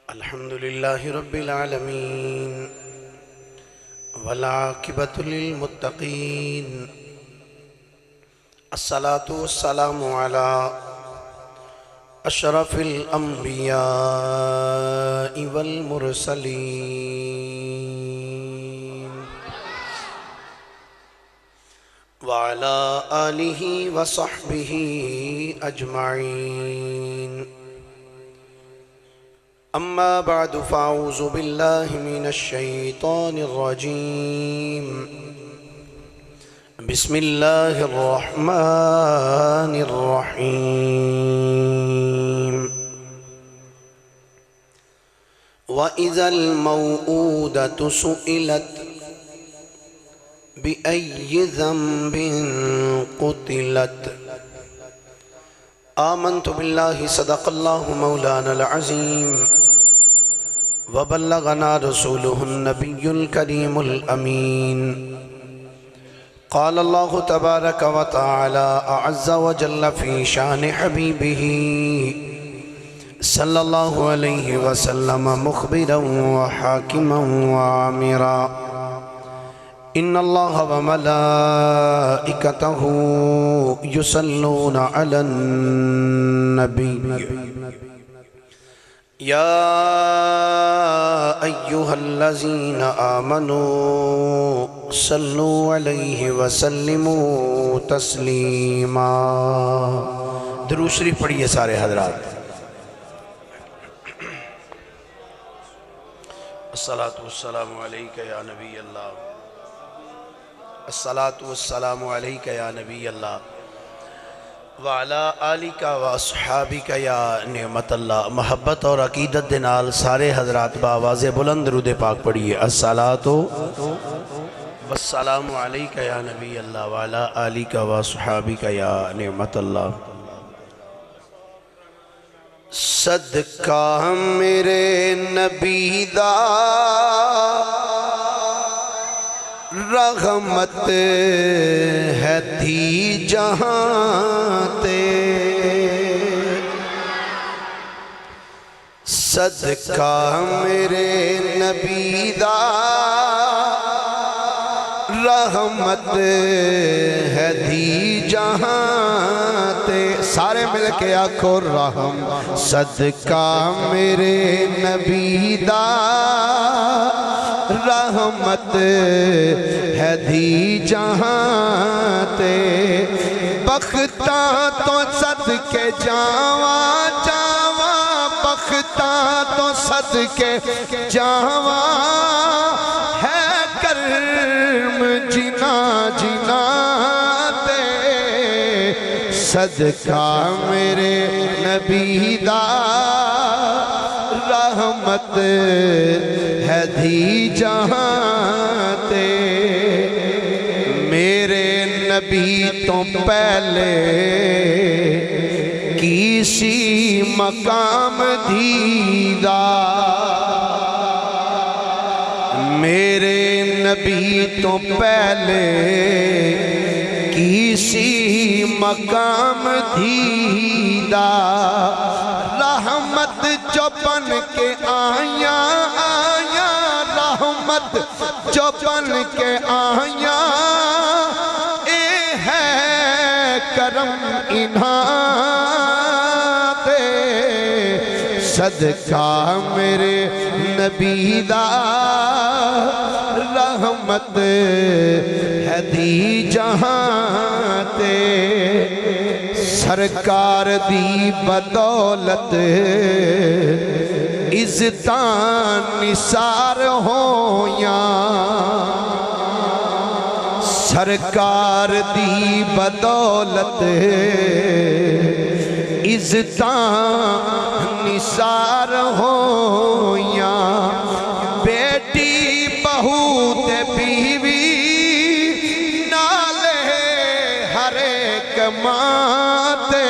الحمد لله رب العالمين والعاقبة للمتقين الصلاة والسلام على أشرف الأنبياء والمرسلين وعلى آله وصحبه أجمعين. أما بعد فأعوذ بالله من الشيطان الرجيم. بسم الله الرحمن الرحيم. وإذا الموءودة سئلت بأي ذنب قتلت. آمنت بالله صدق الله مولانا العظيم وبلغنا رسوله النبي الكريم الأمين. قال الله تبارك وتعالى أعز وجل في شان حبيبه صلى الله عليه وسلم مخبرا وحاكما وعامرا. إن الله وملائكته يصلون على النبي يا أيها الذين آمنوا صلوا عليه وسلموا تسلیما. درود شریف پڑھیے سارے حضرات. الصلاة والسلام علیکہ یا نبی اللہ. الصلاة والسلام علیکہ یا نبی اللہ وعلا آلکہ واصحابکہ یا نعمت اللہ. محبت اور عقیدت دنال سارے حضرات بآواز بلند درود پاک پڑھیے. الصلاة والسلام علیکہ یا نبی اللہ وعلا آلکہ واصحابکہ یا نعمت اللہ. صدقہ میرے نبی دا رحمت ہے تھی جہاں تے. صدقہ میرے نبی دا رحمت ہے تھی جہاں تے. سارے مل کے آکھو رحم. صدقہ میرے نبی دا رحمت ہے دی جہاں تے. بختاں تو صدقے جاواں جاواں بختاں تو صدقے جاواں ہے کرم جنا جنا تے. صدقہ میرے نبی دا رحمت ہے دی جہاں تے. میرے نبی تو پہلے کسی مقام دیدہ. میرے نبی تو پہلے کسی مقام دیدہ. رحمت جو بن کے آیاں آیاں رحمت جو بن کے آیاں اے ہے کرم انہاں تے. صدقہ میرے نبی دا رحمت ہے دی جہاں تے. سرکار دی بدولت عزتاں نثار ہویاں. سرکار دی بدولت عزتاں نثار ہویاں. بیٹی بہو تے بیوی نالے ہر ایک ماں تے.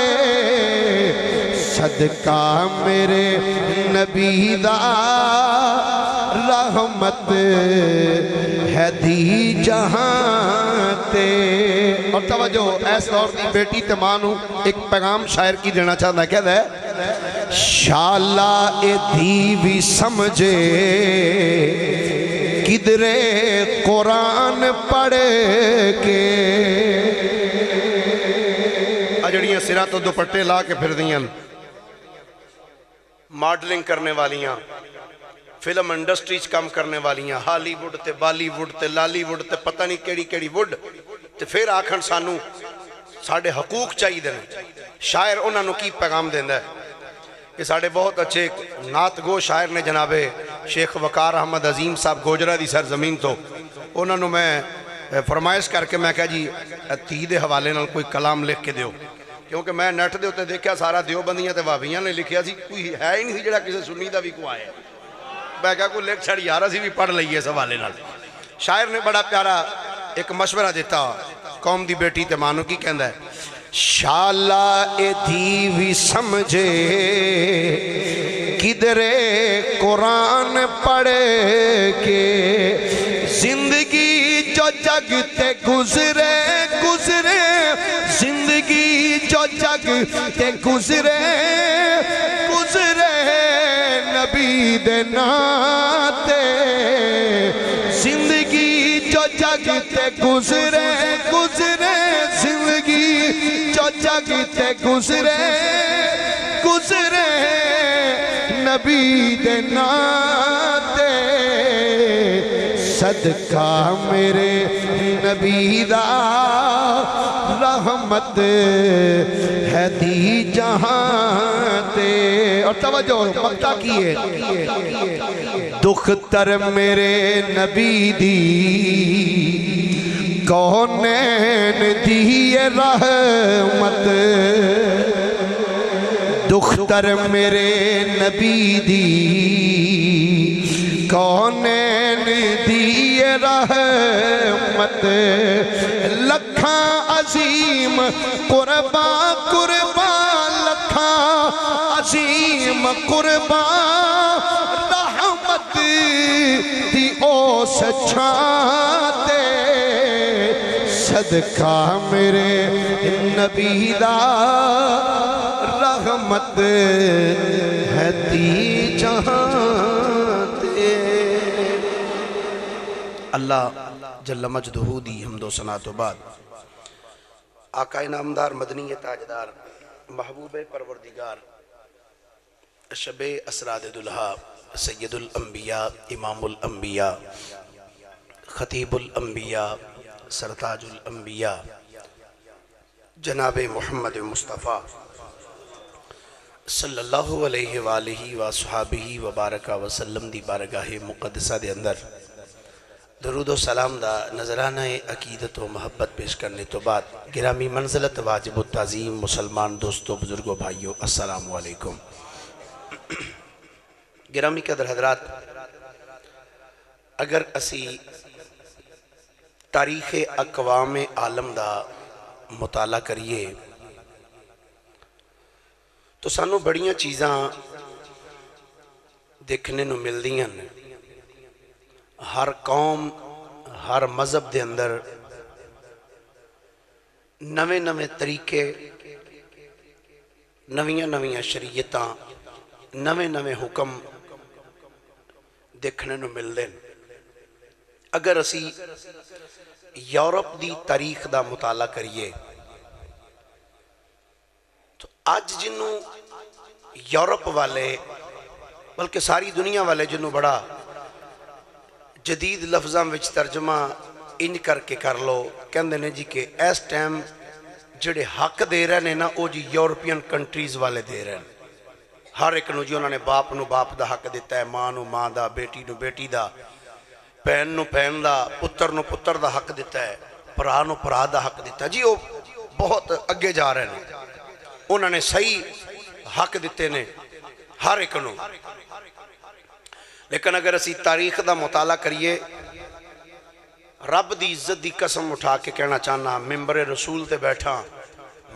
صدقہ میرے نبی دا رحمت ہے دی جہاں تے. اور توجہ ایس دور دی بیٹی تے ماں نو ایک پیغام شاعر کی دینا چاہتا ہے. کہتا ہے شالا اے دیوی سمجھے کدرے قرآن پڑھ کے اجڑیاں سرہ تو دوپٹے لا کے پھر دیاں ماڈلنگ کرنے والیاں فلم انڈسٹریز کام کرنے والیاں ہالی ووڈ تے بالی ووڈ تے لالی ووڈ تے پتہ نہیں کیڑی کیڑی ووڈ تے پھر آکھن سانو ساڑھے حقوق چاہی دیں شاعر انہوں نے کی پیغام دیندہ ہے کہ ساڑھے بہت اچھے نعت گو شاعر نے جناب شیخ وقار احمد عظیم صاحب گوجرہ دی سرزمین تو انہوں نے میں فرمائش کر کے میں کہا جی تید حوالے نال کوئی کلام لکھ کے دیو کیونکہ میں نیٹ دے ہوتے دیکھا سارا دیو بندیاں تے وابیاں نے لکھیا سی کوئی ہے ہی نہیں جڑا کسی سنی دا بھی کو آئے میں کہا کوئی لکھ چھڑ یارہ سی بھی پڑھ لئیے اس حوالے نال شاعر نے بڑا پیارا ایک مشورہ دیتا قوم دی بیٹی تے مانو کی کہندہ ہے شالا اے دیوی سمجھے کدرے قرآن پڑھ کے زندگی جو جگ تے گزرے گزرے زندگی جو جگ تے گزرے گزرے نبی دے ناتے زندگی جو جگ تے گزرے گزرے زندگی جو جگ تے گزرے گزرے نبی دے ناتے صدقہ میرے نبی دا رحمت ہے دی جہاں تے اور توجہ مقطع کیے دختر میرے نبی دی کونین دی رحمت دختر میرے نبی دی کونین دی رحمت لکھاں عظیم قربان قربان لکھاں عظیم قربان رحمت دی او سچھاتے صدقہ میرے نبی دا رحمت ہے دی جہاں تے اللہ جل مجدہ دی حمد و ثنا تو بعد آقا انعامدار مدنی تاجدار محبوب پروردگار شب اسراد دلہا سید الانبیاء امام الانبیاء خطیب الانبیاء سرتاج الانبیاء جناب محمد مصطفیٰ صلی اللہ علیہ وآلہ وصحابہ وبارکہ وسلم دی بارگاہ مقدسہ دے اندر درود و سلام دا نظرانہ عقیدت و محبت پیش کرنے تو بعد گرامی منزلت واجب التعظیم مسلمان دوستو بزرگو بھائیو السلام علیکم گرامی قدر حضرات اگر اسی تاریخ اقوام عالم دا مطالعہ کریے تو سانو بڑیاں چیزاں دیکھنے نو مل دیاں ہر قوم ہر مذہب دے اندر نوے نوے طریقے نویاں نویاں شریعتاں نوے نوے حکم دیکھنے نو مل دیں اگر اسی یورپ دی تاریخ دا مطالعہ کریے تو آج جنوں یورپ والے بلکہ ساری دنیا والے جنوں بڑا جدید لفظاں وچ ترجمہ انج کر کے کر لو کہندے نے جی کہ اس ٹائم جڑے حق دے رہے ہیں نا وہ جی یورپین کنٹریز والے دے رہے ہیں ہر ایک نو جی انہوں نے باپ نو باپ دا حق دیتا ہے ماں نو ماں دا بیٹی نو بیٹی دا پہن نو پہن دا پتر نو پتر دا حق دیتا ہے پرا نو پرا دا حق دیتا ہے جی وہ بہت اگے جا رہے ہیں انہوں نے صحیح حق دیتے نے ہر ایک نو لیکن اگر اسی تاریخ دا مطالعہ کریے رب دی عزت دی قسم اٹھا کے کہنا چاہنا ممبر رسول تے بیٹھا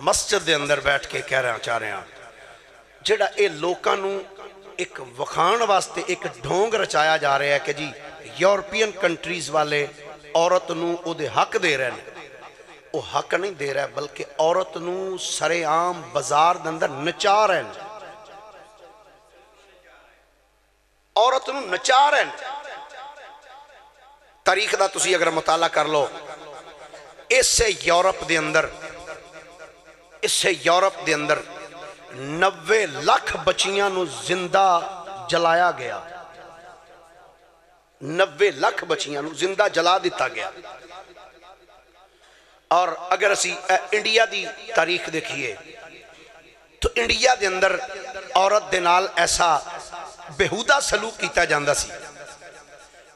مسجد دے اندر بیٹھ کے کہہ رہا چاہ رہے ہیں جڑا اے لوکاں نو ایک وکھان واسطے ایک ڈھونگ رچایا جا رہا ہے کہ جی یورپین کنٹریز والے عورت نو او دے حق دے رہے ہیں وہ حق نہیں دے رہا ہے بلکہ عورت نو سرے عام بازار دے اندر نچا رہے ہیں عورت نو نچا رہے ہیں. تاریخ دا تسی اگر مطالعہ کر لو، اس سے یورپ دے اندر 90 لاکھ بچیاں نو زندہ جلایا گیا. 90 لاکھ بچیاں نو زندہ جلا دیتا گیا. اور اگر اسی انڈیا دی تاریخ دیکھیے تو انڈیا دے اندر عورت دے نال ایسا بہودہ سلوک کیتا جاندہ سی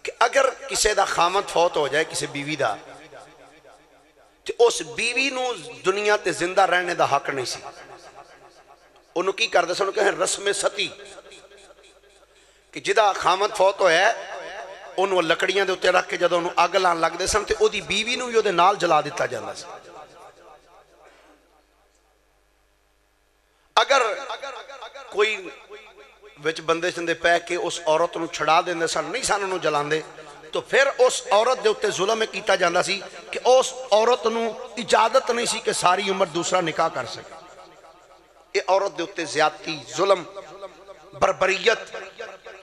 کہ اگر کسی دا خامد فوت ہو جائے، کسی بیوی دا، تو اس بیوی نو دنیا تے زندہ رہنے دا حق نہیں سی. انہوں کی کردے سن کہیں رسم ستی، کہ جدا خامد فوت ہویا ہے انہوں لکڑیاں دے اتے رکھ کے جدو انہوں آگ لان لگ دے سن تے او دی بیوی نو یو دے نال جلا دیتا جاندہ سی. اگر کوئی وچ بندے سندے پہ کے اس عورت نو چھڑا دیندے سن، نہیں سن انہوں جلان دے، تو پھر اس عورت دے اتے ظلم میں کیتا جاندہ سی کہ اس عورت نو اجازت نہیں سی کہ ساری عمر دوسرا نکاح کر سکے. اے عورت دے اتے زیادتی، ظلم، بربریت،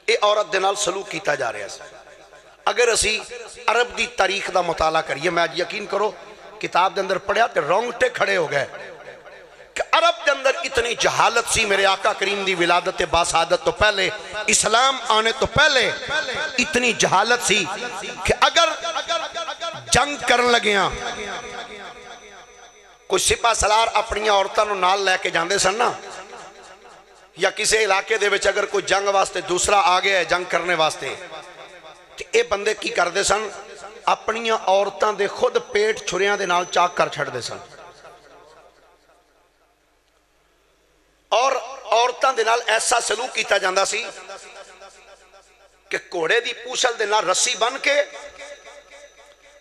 اے عورت دے نال سلوک کیتا جا رہا ہے. اگر اسی عرب دی تاریخ دا مطالعہ کریے، میں آج یقین کرو کتاب دے اندر پڑھیا تے رونگٹے کھڑے ہو گئے کہ عرب دے اندر اتنی جہالت سی میرے آقا کریم دی ولادت باسعادت تو پہلے، اسلام آنے تو پہلے اتنی جہالت سی کہ اگر جنگ کرن لگیاں کوئی سپاہ سالار اپنی عورتوں نو نال لے کے جاندے سن نا، یا کسی علاقے دے وچ اگر کوئی جنگ واسطے دوسرا آگے ہے جنگ کرنے واسطے، تو اے بندے کی کردے سن اپنی عورتاں دے خود پیٹ چھریاں دے نال چاک کر چھڑ دے سن. اور عورتاں دے نال ایسا سلوک کیتا جاندہ سی کہ کوڑے دی پوچھل دے نال رسی بن کے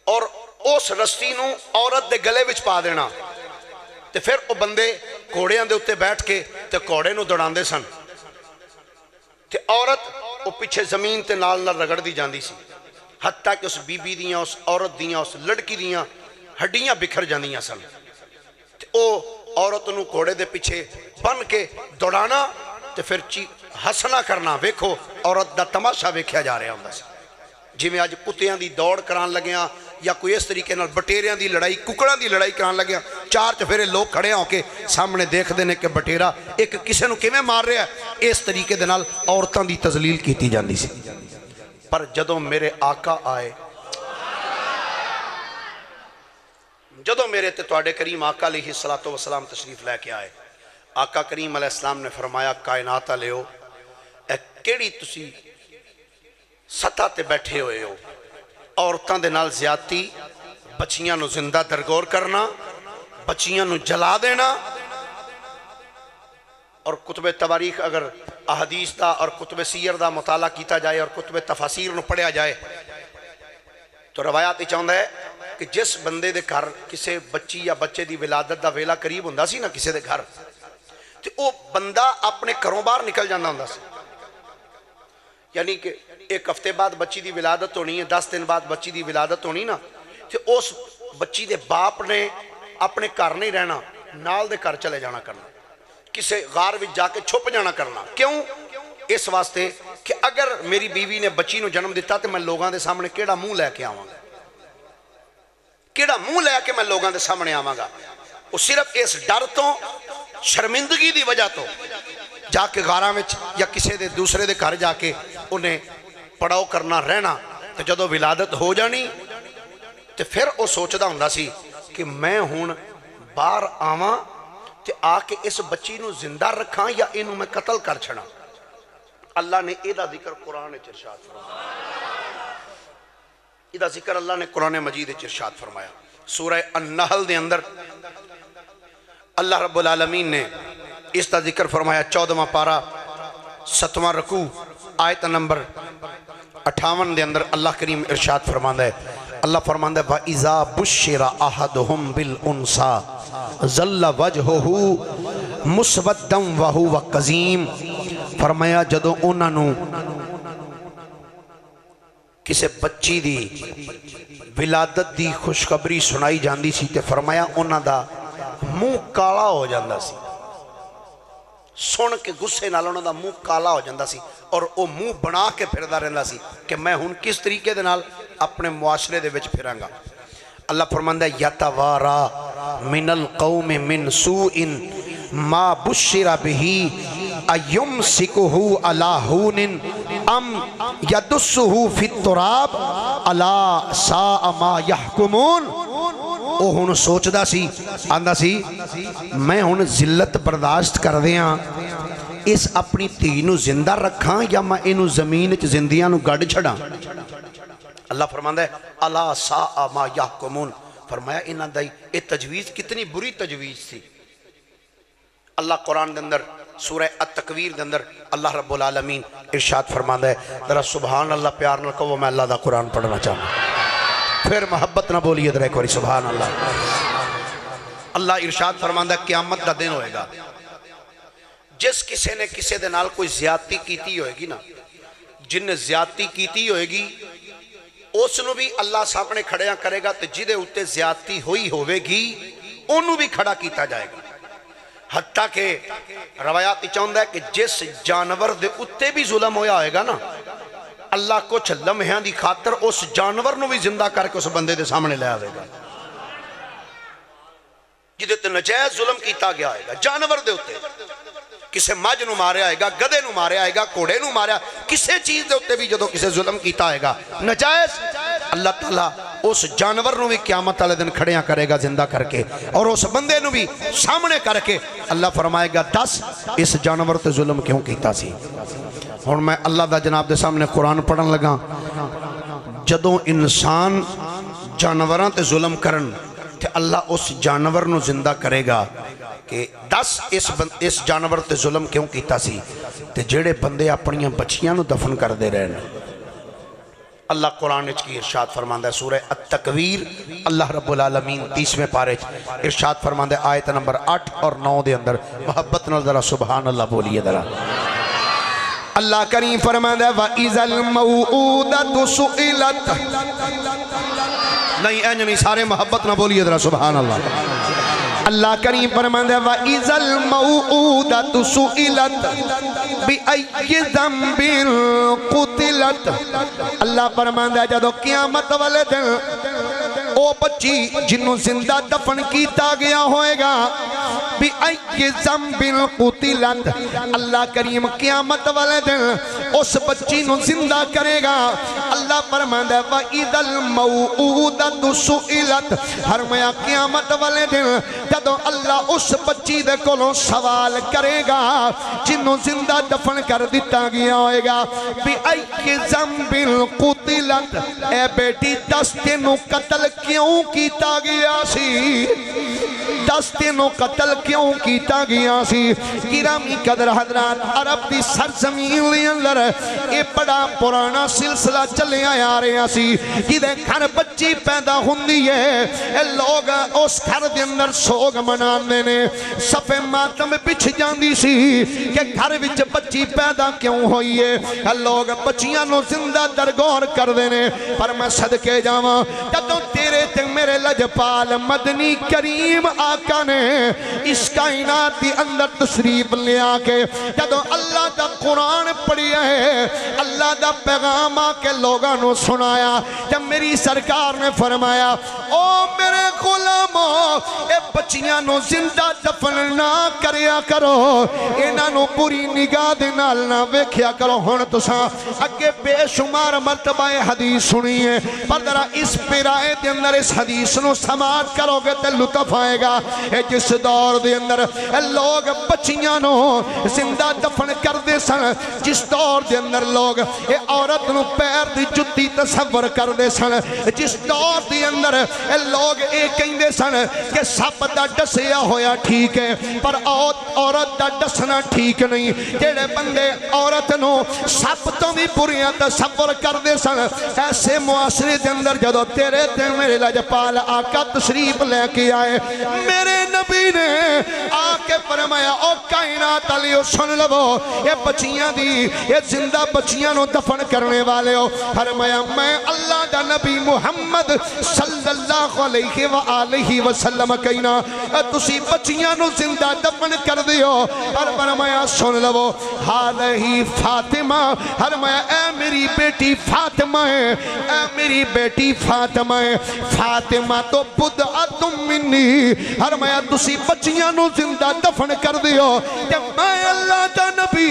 اور اس رسی نو عورت دے گلے وچ پا دینا، تے پھر او بندے کوڑیاں دے اتے بیٹھ کے تے کوڑے نو دوڑان دے سن، تے عورت او پیچھے زمین تے نال نال رگڑ دی جاندی سی، حتیٰ کہ اس بی بی دیاں، اس عورت دیاں، اس لڑکی دیاں ہڈیاں بکھر جاندیاں سن. تے او عورت نو کوڑے دے پیچھے بن کے دوڑانا تے پھر ہسنا کرنا، ویکھو عورت دا تماشا ویکھیا جا رہا ہوندا سی. جی میں آج کتیاں دی دوڑ کران لگیاں یا کوئی اس طریقے نال بٹیریاں دی لڑائی، ککڑاں دی لڑائی کران لگیاں، چار چفیرے لوگ کھڑے ہوں کے سامنے دیکھ دینے کہ بٹیرا ایک کسے نو کیویں مار رہا ہے، اس طریقے دے نال عورتاں دی تذلیل کیتی جاندی سی. پر جدوں میرے آقا آئے، جدوں میرے تے تواڈے کریم آقا علیہ السلام تشریف لے کے آئے، آقا کریم علیہ السلام نے فرمایا کائنات لیو، اے کیڑی تسی سطح تے بیٹھے ہوئے ہو، عورتاں دے نال زیادتی، بچیاں نو زندہ درگور کرنا، بچیاں نو جلا دینا. اور کتب تواریخ اگر احادیث دا اور کتب سیر دا مطالعہ کیتا جائے اور کتب تفاسیر نو پڑھیا جائے تو روایات چاہتا ہے کہ جس بندے دے گھر کسے بچی یا بچے دی ولادت دا ویلا قریب ہوندا سی نا کسے دے گھر، تو وہ بندہ اپنے گھروں باہر نکل جانا ہوندا سی. یعنی کہ ایک ہفتے بعد بچی دی ولادت ہونی ہے، 10 دن بعد بچی دی ولادت ہونی نا، تو اس بچی دے باپ نے اپنے گھر نہیں رہنا، نال دے گھر چلے جانا کرنا، کسے غار وچ جا کے چھپ جانا کرنا. کیوں؟ اس واسطے کہ اگر میری بیوی نے بچی نو جنم دیتا تو میں لوگاں دے سامنے کیڑا منہ لے کے آواں گا، کیڑا منہ لے کے میں لوگاں دے سامنے آواں گا. وہ صرف اس ڈر تو، شرمندگی دی وجہ تو جا کے غاراں وچ یا کسے دے دوسرے دے گھر جا کے انہیں پڑاؤ کرنا رہنا. تو جدو ولادت ہو جانی تو پھر وہ سوچدا ہوندا سی کہ میں ہون باہر آواں تے آ کے اس بچی نو زندہ رکھاں یا اینو میں قتل کر چھڑا. اللہ نے ایدہ ذکر قرآن ارشاد فرمایا، ایدہ ذکر اللہ نے قرآن مجید ارشاد فرمایا. سورہ النحل دے اندر اللہ رب العالمین نے اس کا ذکر فرمایا، 14واں پارہ 7واں رکوع آیت نمبر 58 دے اندر اللہ کریم ارشاد فرماندہ ہے. اللہ فرماندہ ہے وَإِذَا بُشِّرَ أَحَدُهُمْ بِالْأُنْثَى ظَلَّ وَجْهُهُ مُسْوَدًّا وَهُوَ كَظِيمٌ. فرمایا جدوں انہاں نو کسے بچی دی ولادت دی خوشخبری سنائی جاندی سی تے فرمایا انہاں دا منہ کالا ہو جاندہ سی. سن کے غصے نال انہاں دا منہ کالا ہو جاندا سی اور او منہ بنا کے پھردا رہندا سی کہ میں ہن کس طریقے دے نال اپنے معاشرے دے وچ پھراں گا۔ اللہ فرماندا ہے یتوارا من القوم من سوء ما بشر به ایمسکہ علی ہون ام یدسہ فی التراب الا ساء ما یحکمون۔ او ہن سوچدا سی آندا سی میں ہن ذلت برداشت کر دیاں اس اپنی دھی نو زندہ رکھاں یا میں اینو زمین وچ زندیاں نو گڈ چھڑاں۔ اللہ فرماندا ہے الا ساء ما یحکمون، فرمایا انہاں دی اے تجویز کتنی بری تجویز تھی۔ اللہ قرآن دے اندر سورہ التکویر دے اندر اللہ رب العالمین ارشاد فرماندا ہے، ذرا سبحان اللہ پیار نہ کہو، میں اللہ دا قرآن پڑھنا چاہوں، پھر محبت نہ بولیے ذرا ایک بار سبحان اللہ۔ اللہ ارشاد فرماندا ہے قیامت دا دن ہوئے گا، جس کسے نے کسے دے نال کوئی زیادتی کیتی ہوئے گی نا، جن نے زیادتی کیتی ہوئے گی اس نو بھی اللہ سامنے کھڑیاں کرے گا، تو جدے اتے زیادتی ہوئی ہوئے گی انہوں بھی کھڑا کیتا جائے گا۔ حتیٰ کہ روایات چاہتا ہے کہ جس جانور دے اتے بھی ظلم ہویا ہوئے گا نا، اللہ کچھ لمحیاں دی خاطر اس جانور نو بھی زندہ کر کے اس بندے دے سامنے لے آئے گا جدے تے نجائز ظلم کیتا گیا ہوئے گا۔ جانور دے اتے کسے مجھ نو مارے آئے گا، گدے نو مارے آئے گا، کوڑے نو مارے آئے گا، کسے چیز دے اتے بھی جدو کسے ظلم کیتا آئے گا نجائز، اللہ تعالیٰ اس جانور نو بھی قیامت والے دن کھڑیاں کرے گا زندہ کر کے، اور اس بندے نو بھی سامنے کر کے اللہ فرمائے گا دس اس جانور تے ظلم کیوں کیتا سی۔ اور میں اللہ دا جناب دے سامنے قرآن پڑھن لگا، جدوں انسان جانوراں تے ظلم کرن تے اللہ اس جانور نو زندہ کرے گا کہ دس اس جانور تے ظلم کیوں کیتا سی، تے جڑے بندے اپنیاں بچیاں نو دفن کر دے رہے ہیں۔ اللہ قرآن کی ارشاد فرماندہ ہے سورہ التکویر، اللہ رب العالمین 30ویں پارے ارشاد فرماندہ ہے آیت نمبر 8 اور 9 دے اندر، محبت نال ذرا سبحان اللہ بولیے ذرا۔ اللہ کریم فرماندہ ہے وَإِذَا الْمَوْعُودَةُ سُئِلَتْ، نہیں اینج نہیں، سارے محبت نہ بولیے ذرا سبحان اللہ۔ اللہ کریم فرماندہ ہے وَإِذَا الْمَوْعُودَةُ سُئِلَتْ بِأَيِّ ذَنبٍ قُتِلَتْ، اللہ فرماندہ ہے جدو قیامت والے دن او بچی جنہوں زندہ دفن کیتا گیا ہوئے گا بِأَيِّ ذَنبٍ قُتِلَتْ، اللہ کریم قیامت والے دن اس بچی نو زندہ کرے گا۔ اللہ فرماندہ ہے وَإِذَا الْمَوْعُودَةُ سُئِلَتْ، فرمایا قیامت والے دن جدو اللہ اس بچی دے کولوں سوال کرے گا جنہوں زندہ دفن کر دیتا گیا ہوئے گا بِأَيِّ ذَنبٍ قُتِلَتْ، اے بیٹی دس تینوں قتل کیوں کیتا گیا سی، دس تینوں قتل کیوں کیتا گیا سی۔ گرامی قدر حضرات، عرب دی سرزمین لے اندر اے بڑا پرانا سلسلہ چلے آیا رہا سی، جدے گھر بچی پیدا ہوندی ہے اے لوگ اس گھر دے اندر سوگ مناندے نے، صفے ماتم پچھ جاندی سی کہ گھر وچ بچی پیدا کیوں ہوئی ہے، لوگ بچیاں نو زندہ درگور کر دینے۔ پر میں صدقے جاواں جدوں تیرے تے میرے لجپال مدنی کریم آقا نے اس کائنات دی اندر تشریف لے آکے جدوں اللہ دا قرآن پڑھیا ہے، اللہ دا پیغام آکے لوگاں نو سنایا، جب میری سرکار نے فرمایا او میرے غلاموں اے بچیاں نو زندہ دفن نہ کریا کرو، انہاں نو پوری نگاہ دے نال نہ ویکھیا کرو۔ ہن تساں اگے بے شمار مرتبہ حدیث سنی ہے، پر ذرا اس پیرائے دے اندر اس حدیث نو سماعت کرو گے تے لطف آئے گا۔ اے جس دور دے اندر لوگ بچیاں نو زندہ دفن کر دے سن، جس دور دے اندر لوگ اے عورت نو پیر دی جتی تصور کر دے سن، جس دور دے اندر لوگ اے کہیں دے سن کہ سپ دا ڈسیا ہویا ٹھیک ہے پر عورت دا ڈسنا ٹھیک نہیں، جیڑے بندے عورت نو سپ تو بھی بریاں تصور کر دے سن، ایسے معاشرے دے اندر جدو تیرے تے میرے لجپال آقا تشریف لے کے آئے، میرے نبی نے آکے فرمایا او کائنات علیو سن لو یہ بچیاں دی یہ زندہ بچیاں نو دفن کرنے والے ہو فرمایا میں اللہ دا نبی محمد صلی اللہ علیہ وآلہ وسلم کہنا تسی بچیاں نو زندہ دفن کر دیو اور فرمایا سن لو حالہی فاطمہ فرمایا اے میری بیٹی فاطمہ ہے اے میری بیٹی فاطمہ ہے فاطمہ تو بدعت منی فرمایا تسی بچیاں نو زندہ دفن کر دیو کہ میں اللہ دا نبی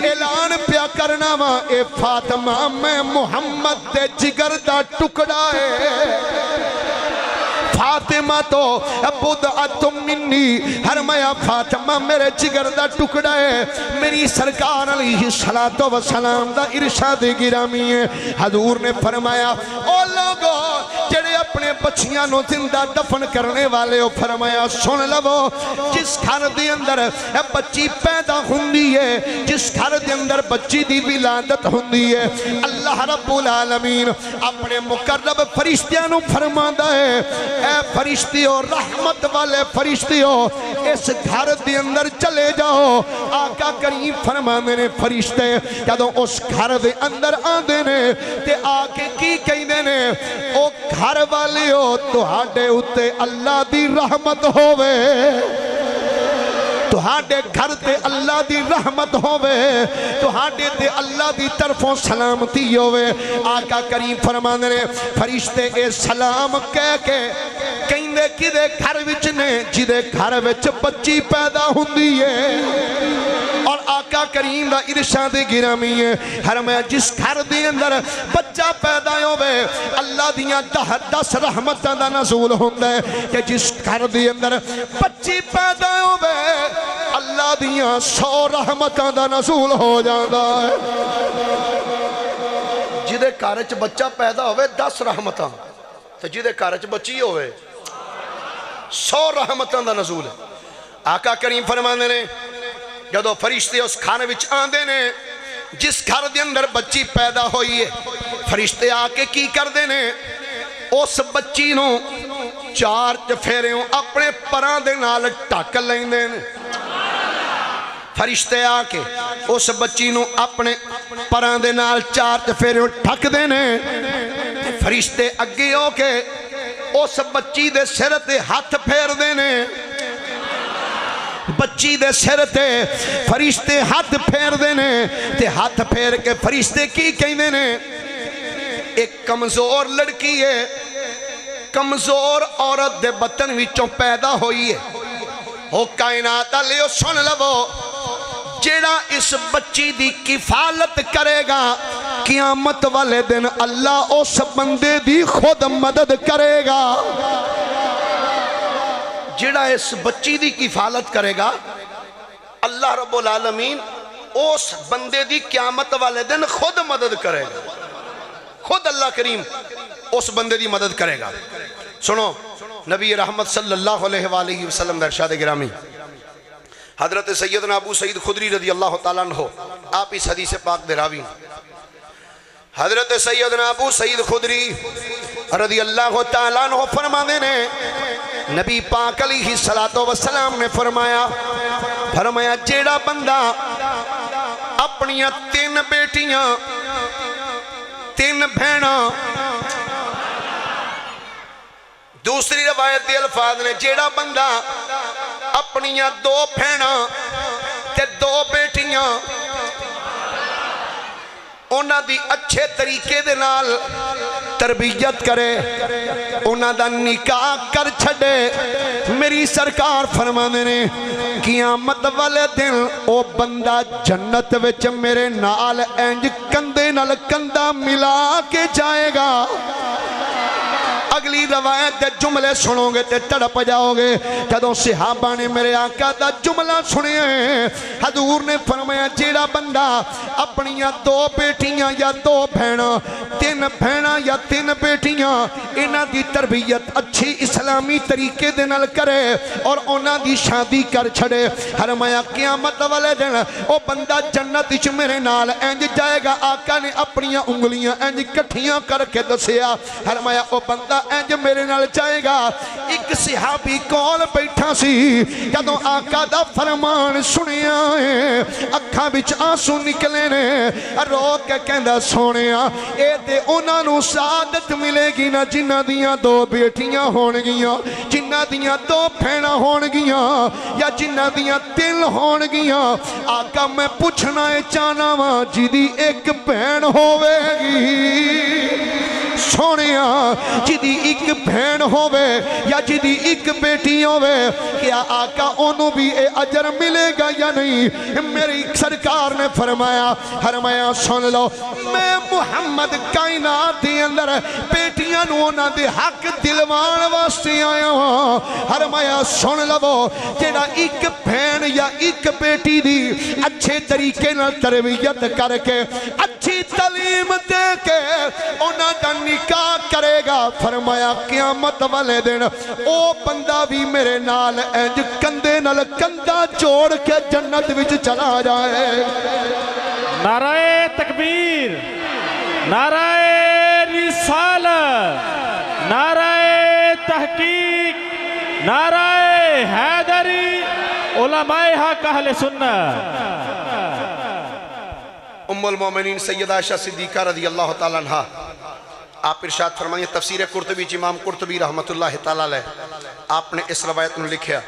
اعلان پیا کرنا وا اے فاطمہ میں محمد دے جگر دا ٹکڑا ہے فاطمہ تو بدعت منی فرمایا فاطمہ میرے جگر دا ٹکڑا ہے میری سرکار علیہ السلام دا ارشاد گرامی ہے حضور نے فرمایا او لوگو جڑے اپنے بچیاں نو زندہ دفن کرنے والے ہو فرمایا سن لو جس گھر دے اندر بچی پیدا ہوندی ہے جس گھر دے اندر بچی دی ولادت ہوندی ہے اللہ رب العالمین اپنے مقرب فرشتیاں نو فرماندا ہے اے فرشتیوں رحمت والے فرشتیوں اس گھر دے اندر چلے جاؤ آقا کریم فرمانے نے فرشتے جدوں اس گھر دے اندر آندے نے تے آکے کی کہندے نے او گھر والے ہو تہاڈے اُتے اللہ دی رحمت ہووے تہاڈے گھر تے اللہ دی رحمت ہووے تہاڈے تے اللہ دی طرفوں سلامتی ہووے آقا کریم فرمانے نے فرشتے اے سلام کہہ کے کہندے کدے گھر وچ نے جدے گھر وچ بچی پیدا ہوندی ہے اور آقا کریم دا ارشاد گرامی ہے فرمایا جس گھر دے اندر بچہ پیدا ہووے اللہ دیاں 10 رحمتاں دا نزول ہوندا ہے کہ جس گھر دے اندر بچی پیدا ہووے اللہ دیاں 100 رحمتاں دا نزول ہو جاندا ہے جدے گھر وچ بچہ پیدا ہووے 10 رحمتاں تے جدے گھر وچ بچی ہووے 100 رحمتاں دا نزول ہے آقا کریم فرماندے نے جدو فرشتے اس کھانے وچ آندے نے جس گھر دے اندر بچی پیدا ہوئی ہے فرشتے آکے کی کر دے نے اس بچی نو 4 چفیروں اپنے پراں دے نال ٹک لیندے نے فرشتے آکے اس بچی نو اپنے پراں دے نال 4 چفیروں ٹک دے نے فرشتے اگے ہو کے اس بچی دے سر تے ہاتھ پھیر دے نے بچی دے سر تے فرشتے ہاتھ پھیر دے نے تے ہاتھ پھیر کے فرشتے کی کہندے نے ایک کمزور لڑکی ہے کمزور عورت دے بطن وچوں پیدا ہوئی ہے او کائنات علیو سن لو جیڑا اس بچی دی کفالت کرے گا قیامت والے دن اللہ اس بندے دی خود مدد کرے گا جڑا اس بچی دی کفالت کرے گا اللہ رب العالمین اس بندے دی قیامت والے دن خود مدد کرے گا خود اللہ کریم اس بندے دی مدد کرے گا سنو نبی رحمت صلی اللہ علیہ وآلہ وسلم در ارشاد گرامی حضرت سیدنا ابو سعید خدری رضی اللہ تعالیٰ عنہ آپ اس حدیث پاک دے راوی حضرت سیدنا ابو سعید خدری رضی اللہ تعالیٰ عنہ فرمانے نے نبی پاک علیہ السلام نے فرمایا جیڑا بندہ اپنیاں 3 بیٹیاں 3 بھینا دوسری روایت دے الفاظ نے جیڑا بندہ اپنیاں 2 بھینا تے 2 بیٹیاں اونا دی اچھے طریقے دے نال تربیت کرے اونا دا نکاح کر چھڑے میری سرکار فرمانے نے قیامت والے دن او بندہ جنت وچ میرے نال انج کندے نال کندہ ملا کے جائے گا اگلی روایت دے جملے سنو گے تے تڑپ جاؤ گے جدوں صحابہ نے میرے آقا دا جملہ سنے ہیں حضور نے فرمایا جیڑا بندہ اپنیاں 2 بیٹیاں یا 2 بھینا 3 بھینا یا 3 بیٹیاں انہاں دی تربیت اچھی اسلامی طریقے دے نال کرے اور انہاں دی شادی کر چھڑے فرمایا قیامت والے دن او بندہ جنت وچ میرے نال انج جائے گا آقا نے اپنیاں انگلیاں انج کٹھیاں کر کے دسیا فرمایا او بندہ انج میرے نال جائے گا 1 صحابی کول بیٹھا سی جدوں آقا دا فرمان سنیا ہے اکھاں وچ آنسو نکلے نے رو کے کہندا سونیا اے تے انہاں نوں سعادت ملے گی نا جنہاں دیاں دو بیٹیاں ہون گیاں جنہاں دیاں دو بھیناں ہون گیاں یا جنہاں دیاں تین ہون گیاں آقا میں پوچھنا ہے چاہنا وا جدی ایک بہن ہوے گی سونیا جدی ایک بہن ہووے یا جدی ایک بیٹی ہووے کیا آقا انہوں بھی اے اجر ملے گا یا نہیں میری سرکار نے فرمایا سن لو میں محمد کائنات دی اندر بیٹیاں نونا دے حق دلوان واسطے آیا ہوں فرمایا سن لو جیڑا ایک بہن یا ایک بیٹی دی اچھے طریقے نہ تربیت کر کے اچھی تعلیم دے کے انہاں دا نکاح کرے گا فرمایا قیامت والے دن او بندہ بھی میرے نال انج کندے نال کندہ جوڑ کے جنت وچ چلا جائے نعرہ تکبیر نعرہ رسالت نعرہ تحقیق نعرہ حیدری علماء حق اہل سنت ام المومنین سیدہ عائشہ صدیقہ رضی اللہ تعالیٰ عنہ آپ ارشاد فرمائیں تفسیر قرطبی امام قرطبی رحمت اللہ تعالیٰ علیہ آپ نے اس روایت میں لکھیا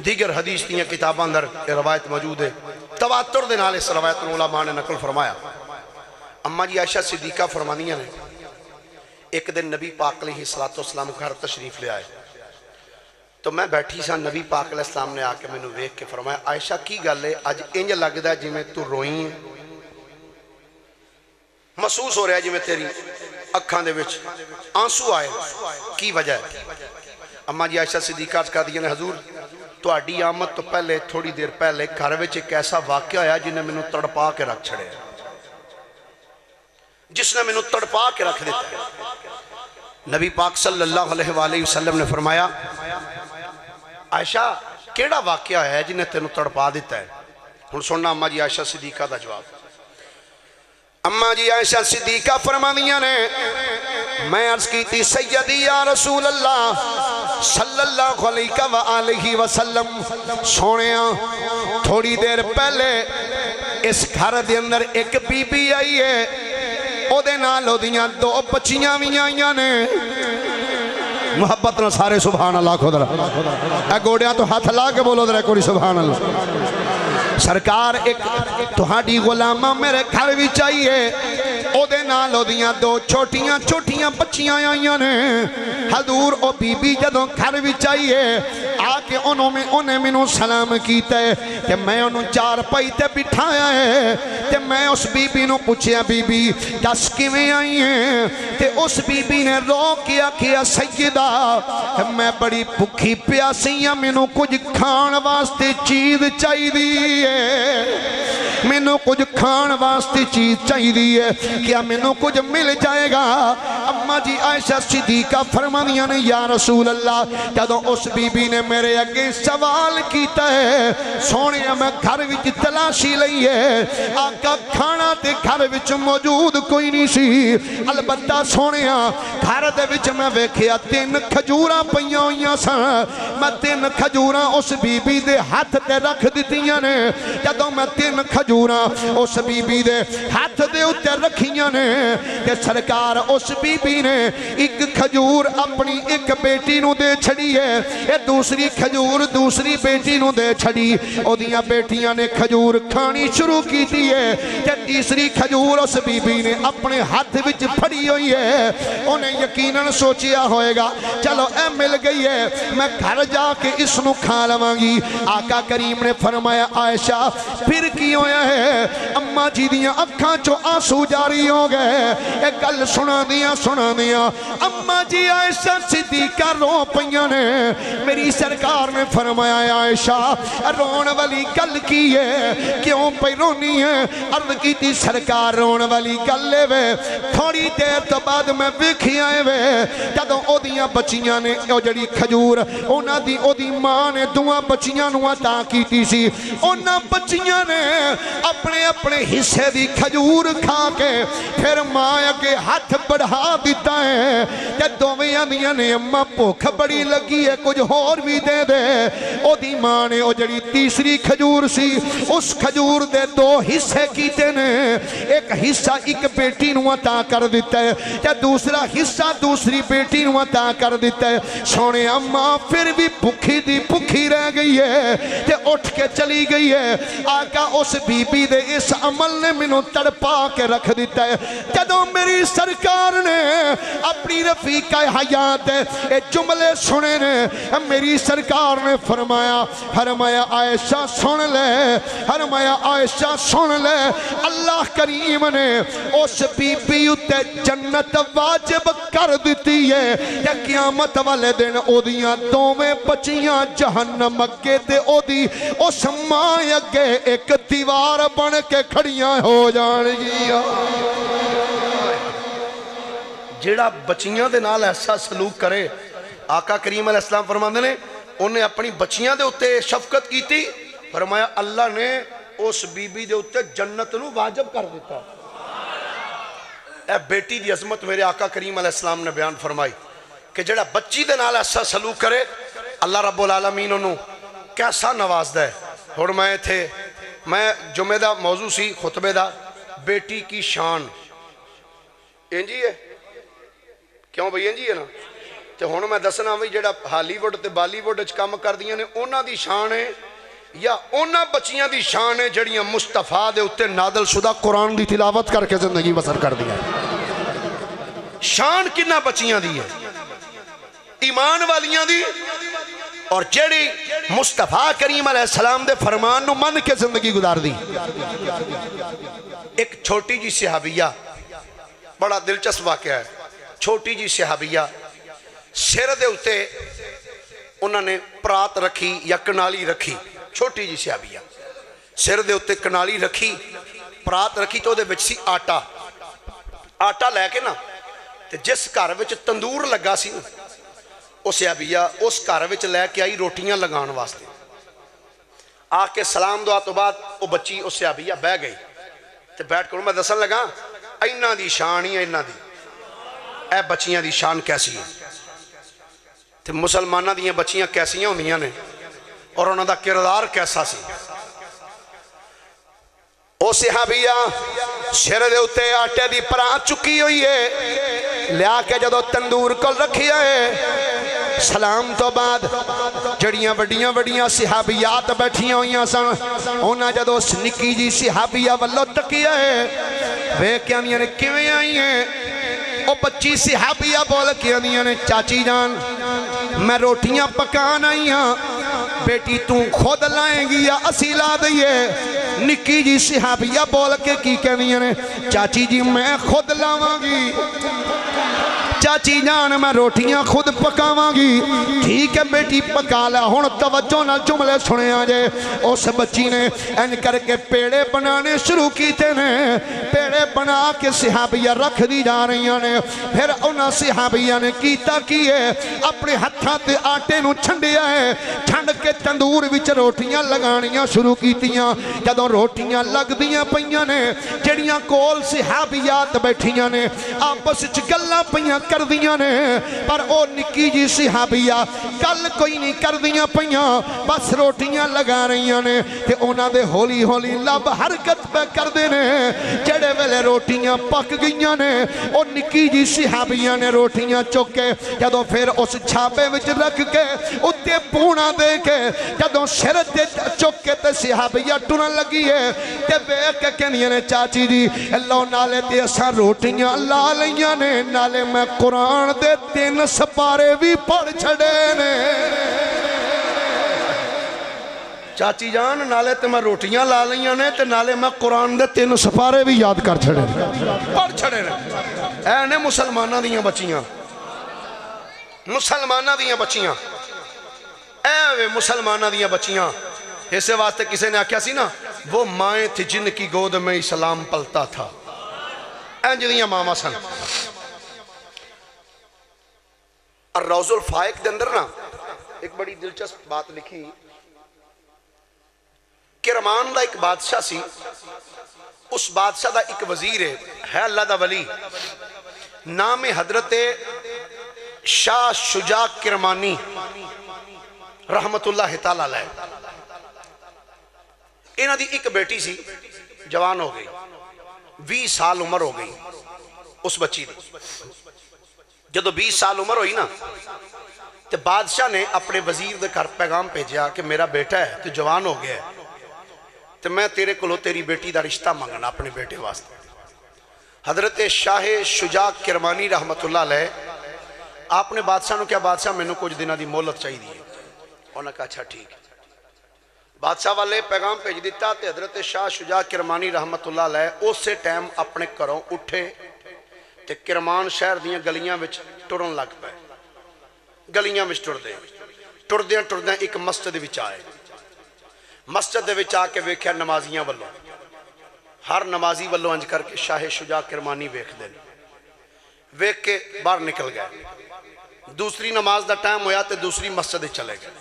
دیگر حدیث دیاں کتاباں اندر یہ روایت موجود ہے تواتر دے نال اس روایت میں علماء نے نقل فرمایا اماں جی عائشہ صدیقہ فرمانیاں نے ایک دن نبی پاک علیہ السلام گھر تشریف لے آئے تو میں بیٹھی سا نبی پاک علیہ السلام نے آکے میں نے ویکھ کے فرمایا عائشہ کی گل ہے اج انج لگدا ہے جویں تو روئی ہے محسوس ہو رہا ہے جی میں تیری اکھاں دے وچ آنسو آئے کی وجہ ہے اماں جی عائشہ صدیقہ کہا دیا نے حضور تہاڈی آمد تو پہلے تھوڑی دیر پہلے گھر وچ ایک ایسا واقعہ آیا جنہیں مینوں تڑپا کے رکھ چھڑے جس نے مینوں تڑپا کے رکھ دیتا ہے نبی پاک صلی اللہ علیہ وآلہ وسلم نے فرمایا عائشہ کیڑا واقعہ ہے جنہیں تینوں تڑپا دیتا ہے ہن سننا اماں جی عائشہ صدیقہ دا جواب اماں جی عائشہ صدیقہ فرمانیاں نے میں عرض کی تھی سیدی یا رسول اللہ صلی اللہ علیہ وآلہ وسلم سونیاں تھوڑی دیر پہلے اس گھر دے اندر ایک بی بی آئی ہے او دے نال او دیاں دو بچیاں بھی آئیاں نے محبت نہ سارے سبحان اللہ خود اے گوڑیاں تو ہاتھ لا کے بولو درے کوئی سبحان اللہ سرکار ایک تہاڈی غلامہ میرے گھر بھی چاہیے او دے نال او دیاں دو چھوٹیاں بچیاں آئیاں نے حضور او بی بی جدوں گھر بھی چاہیے آکے انہیں منوں سلام کیتا ہے کہ میں انہوں چار پائی تے بٹھایا ہے تے میں اس بی بی نو پوچھیا بی بی دس کیویں آئی ہیں تے اس بی بی نے رو کیا سیدہ میں بڑی بھکھی پیاسی ہاں منوں کچھ کھان واسطے چیز چاہی دی مینوں کچھ کھان واسطے چیز چاہی دی ہے کیا مینوں کچھ مل جائے گا اماں جی عائشہ صدیقہ فرمانیاں نے یا رسول اللہ جدوں اس بی بی نے میرے اگے سوال کیتا ہے سونیا میں گھر وچ تلاشی لئی ہے آقا کھانا تے گھر وچ موجود کوئی نہیں سی البتہ سونیا گھر دے وچ میں ویکھیا 3 کھجوراں پئیاں ہوئیاں سن میں 3 کھجوراں اس بی بی دے ہاتھ تے رکھ دتیاں نے جدوں میں 3 کھجوراں اس بی بی دے ہاتھ دے اوتے رکھیاں نے کہ سرکار اس بی بی نے ایک کھجور اپنی ایک بیٹی نو دے چھڑی ہے اے دوسری کھجور دوسری بیٹی نو دے چھڑی او دیاں بیٹیاں نے کھجور کھانی شروع کی دی ہے کہ تیسری کھجور اس بی بی نے اپنے ہاتھ وچ پھڑی ہوئی ہے انہیں یقیناً سوچیا ہوئے گا چلو اے مل گئی ہے میں گھر جا کے اس نو کھا لواں گی آقا کریم نے فرمایا عائشہ پھر کی ہویا ہے اماں جی دیاں اکھاں چو آنسو جاری ہو گئے ایک گل سنا دیا اماں جی عائشہ صدیقہ رو پئیاں نے میری سرکار نے فرمایا عائشہ رون والی گل کی ہے کیوں پہ رونی ہے عرض کی تھی سرکار رون والی گل لے وے تھوڑی دیر تو بعد میں ویکھی آئے وے جدوں او دیاں بچیاں نے او جڑی کھجور اونا دی او دی ماں نے دعا بچیاں نو عطا کیتی سی اونا بچیاں نے اپنے حصے دی کھجور کھا کے پھر ماں کے ہاتھ بڑھا دی دیتا ہے تے دوویں آندیاں نے اماں بھوک بڑی لگی ہے کچھ ہور بھی دے دے او دی ماں نے او جڑی تیسری کھجور سی اس کھجور دے دو حصے کیتے نے ایک حصہ ایک بیٹی نو عطا کر دیتا ہے تے دوسرا حصہ دوسری بیٹی نو عطا کر دیتا ہے سونے اماں پھر بھی بھوکھی دی بھوکھی رہ گئی ہے تے اٹھ کے چلی گئی ہے آقا اس بی بی دے اس عمل نے منو تڑپا کے رکھ دیتا ہے جدوں میری سرکار نے اپنی رفیقہ حیات اے جملے سنے نے میری سرکار نے فرمایا عائشہ سن لے فرمایا عائشہ سن لے اللہ کریم نے اس بی بی اتے جنت واجب کر دیتی ہے یا قیامت والے دن او دیاں دوویں بچیاں جہنم اگے تے او دی اس ماں اگے ایک دیوار بن کے کھڑیاں ہو جان گیا جیڑا بچیاں دے نال ایسا سلوک کرے آقا کریم علیہ السلام فرماندے نے انہیں اپنی بچیاں دے اتے شفقت کی تھی فرمایا اللہ نے اس بی بی دے اتے جنت نو واجب کر دیتا اے بیٹی دی عظمت میرے آقا کریم علیہ السلام نے بیان فرمائی کہ جڑا بچی دے نال ایسا سلوک کرے اللہ رب العالمین انہوں کیسا نواز دے اور میں جمعہ دا موضوع سی خطبے دا بیٹی کی شان انجی ہے کیوں بھئی انجی ہے نا تے ہن میں دسنا وی جڑا ہالی ووڈ تے بالی ووڈ وچ کام کردیاں نے انہاں دی شان ہے یا انہاں بچیاں دی شان ہے جڑیاں مصطفیٰ دے اتے نازل شدہ قرآن دی تلاوت کر کے زندگی بسر کر دیا شان کنہ بچیاں دی ہے ایمان والیاں دی اور جڑی مصطفیٰ کریم علیہ السلام دے فرمان نو من کے زندگی گزار دی ایک چھوٹی جی صحابیہ بڑا دلچسپ واقعہ ہے چھوٹی جی صحابیہ سر دے اتے انہوں نے پرات رکھی یا کنالی رکھی چھوٹی جی صحابیہ سر دے اتے کنالی رکھی پرات رکھی تو دے بچ سی آٹا لے کے نا تے جس گھر وچ تندور لگا سی او صحابیہ اس گھر وچ لے کے آئی روٹیاں لگان واسطے آ کے سلام دعا تو بعد او بچی او صحابیہ بہ گئی تے بیٹھ کر میں دسن لگا اینا دی شان ہی اینا دی اے بچیاں دی شان کیسی ہے تے مسلمانہ دیاں بچیاں کیسیاں ہوندیاں نے اور انہوں دا کردار کیسا سی او صحابیہ سر دے اتے آٹے دی پرات چکی ہوئی ہے لیا کے جدو تندور کو رکھی ہے سلام تو بعد جڑیاں وڈیاں صحابیات بیٹھیاں ہوئیاں سن انہاں جدو نکی جی صحابیہ واللو تکیا ہے وہ کیا نہیں نے کیویں آئی ہیں او بچی صحابیہ بول کے آنیاں نے چاچی جان میں روٹیاں پکان آئی ہاں بیٹی تو خود لائیں گی یا اسی لا دئیے نکی جی صحابیہ بول کے کی کہنیاں نے چاچی جی میں خود لاواں گی چاچی جان میں روٹیاں خود پکاواں گی ٹھیک ہے بیٹی پکا لے ہن توجہ نال جملے سنے آجے اس بچی نے ان کر کے پیڑے بنانے شروع کیتے نے پیڑے بنا کے صحابیہ رکھ دی جا رہی نے پھر انہاں صحابیہ نے کیتا کیے اپنے ہتھاں تے آٹے نو چھنڈیا ہے چھنڈ کے تندور وچ روٹیاں لگانیاں شروع کیتیاں جدوں روٹیاں لگ دیاں پیاں نے جڑیاں کول صحابیات بیٹھیاں نے آپس وچ گلاں پیاں کر دیاں نے پر او نکی جی صحابیہ کل کوئی نہیں کر دیاں پیاں بس روٹیاں لگا رہیاں نے تے انہاں دے ہولی ہولی لب حرکت پہ کر دینے جڑے ویلے روٹیاں پک گئیاں نے او نکی جی صحابیہ نے روٹیاں چوکے جدو پھر اس چھاپے وچ رکھ کے اتے پونا دے کے جدو شرط چوکے تے صحابیہ ٹونا لگی ہے تے بیک کے کہنیاں نے چاچی جی اللہ نالے تے اساں روٹیاں لا لیاں نے نالے میں قرآن دے 3 سپارے بھی پڑھ چھڑے نے چاچی جان نالے تے میں روٹیاں لا لیاں نے تے نالے میں قرآن دے 3 سپارے بھی یاد کر چھڑے پڑھ چھڑے نے اے نے مسلمانہ دیاں بچیاں مسلمانہ دیاں بچیاں اے وے مسلمانہ دیاں بچیاں اسے واسطے کسے نے آکھیا سی نا وہ مائیں تھی جن کی گود میں اسلام پلتا تھا اینج دیاں ماما سن الروض الفائق دے اندر نا ایک بڑی دلچسپ بات لکھی کرمان دا ایک بادشاہ سی اس بادشاہ دا ایک وزیر ہے اللہ دا ولی نام حضرت شاہ شجاع کرمانی رحمت اللہ تعالیٰ علیہ. انہاں دی ایک بیٹی سی، جوان ہو گئی، 20 سال عمر ہو گئی اس بچی دی. جدو 20 سال عمر ہوئی نا تو بادشاہ نے اپنے وزیر دے گھر پیغام بھیجیا کہ میرا بیٹا ہے تو جوان ہو گیا ہے، تو میں تیرے کو تیری بیٹی دا رشتہ مانگنا اپنے بیٹے واسطے. حضرت شاہ شجاع کرمانی رحمت اللہ علیہ آپ نے بادشاہ نے کیا، بادشاہ میں نے کچھ دنوں دی مہلت چاہیے دی. انہوں نے کہا اچھا ٹھیک ہے. بادشاہ والے پیغام بھیج دیتا تے حضرت شاہ شجاع کرمانی رحمت اللہ علیہ اسی ٹائم اپنے گھروں اٹھے تے کرمان شہر دیاں گلیاں وچ ٹرن لگ پے. گلیاں وچ ٹردیاں ایک مسجد وچ آئے. مسجد دے وچ آ کے ویکھیا نمازیاں والوں، ہر نمازی والوں انج کر کے شاہ شجاع کرمانی ویکھ دے، ویکھ کے باہر نکل گئے. دوسری نماز دا ٹائم ہویا تے دوسری مسجد چلے گئے.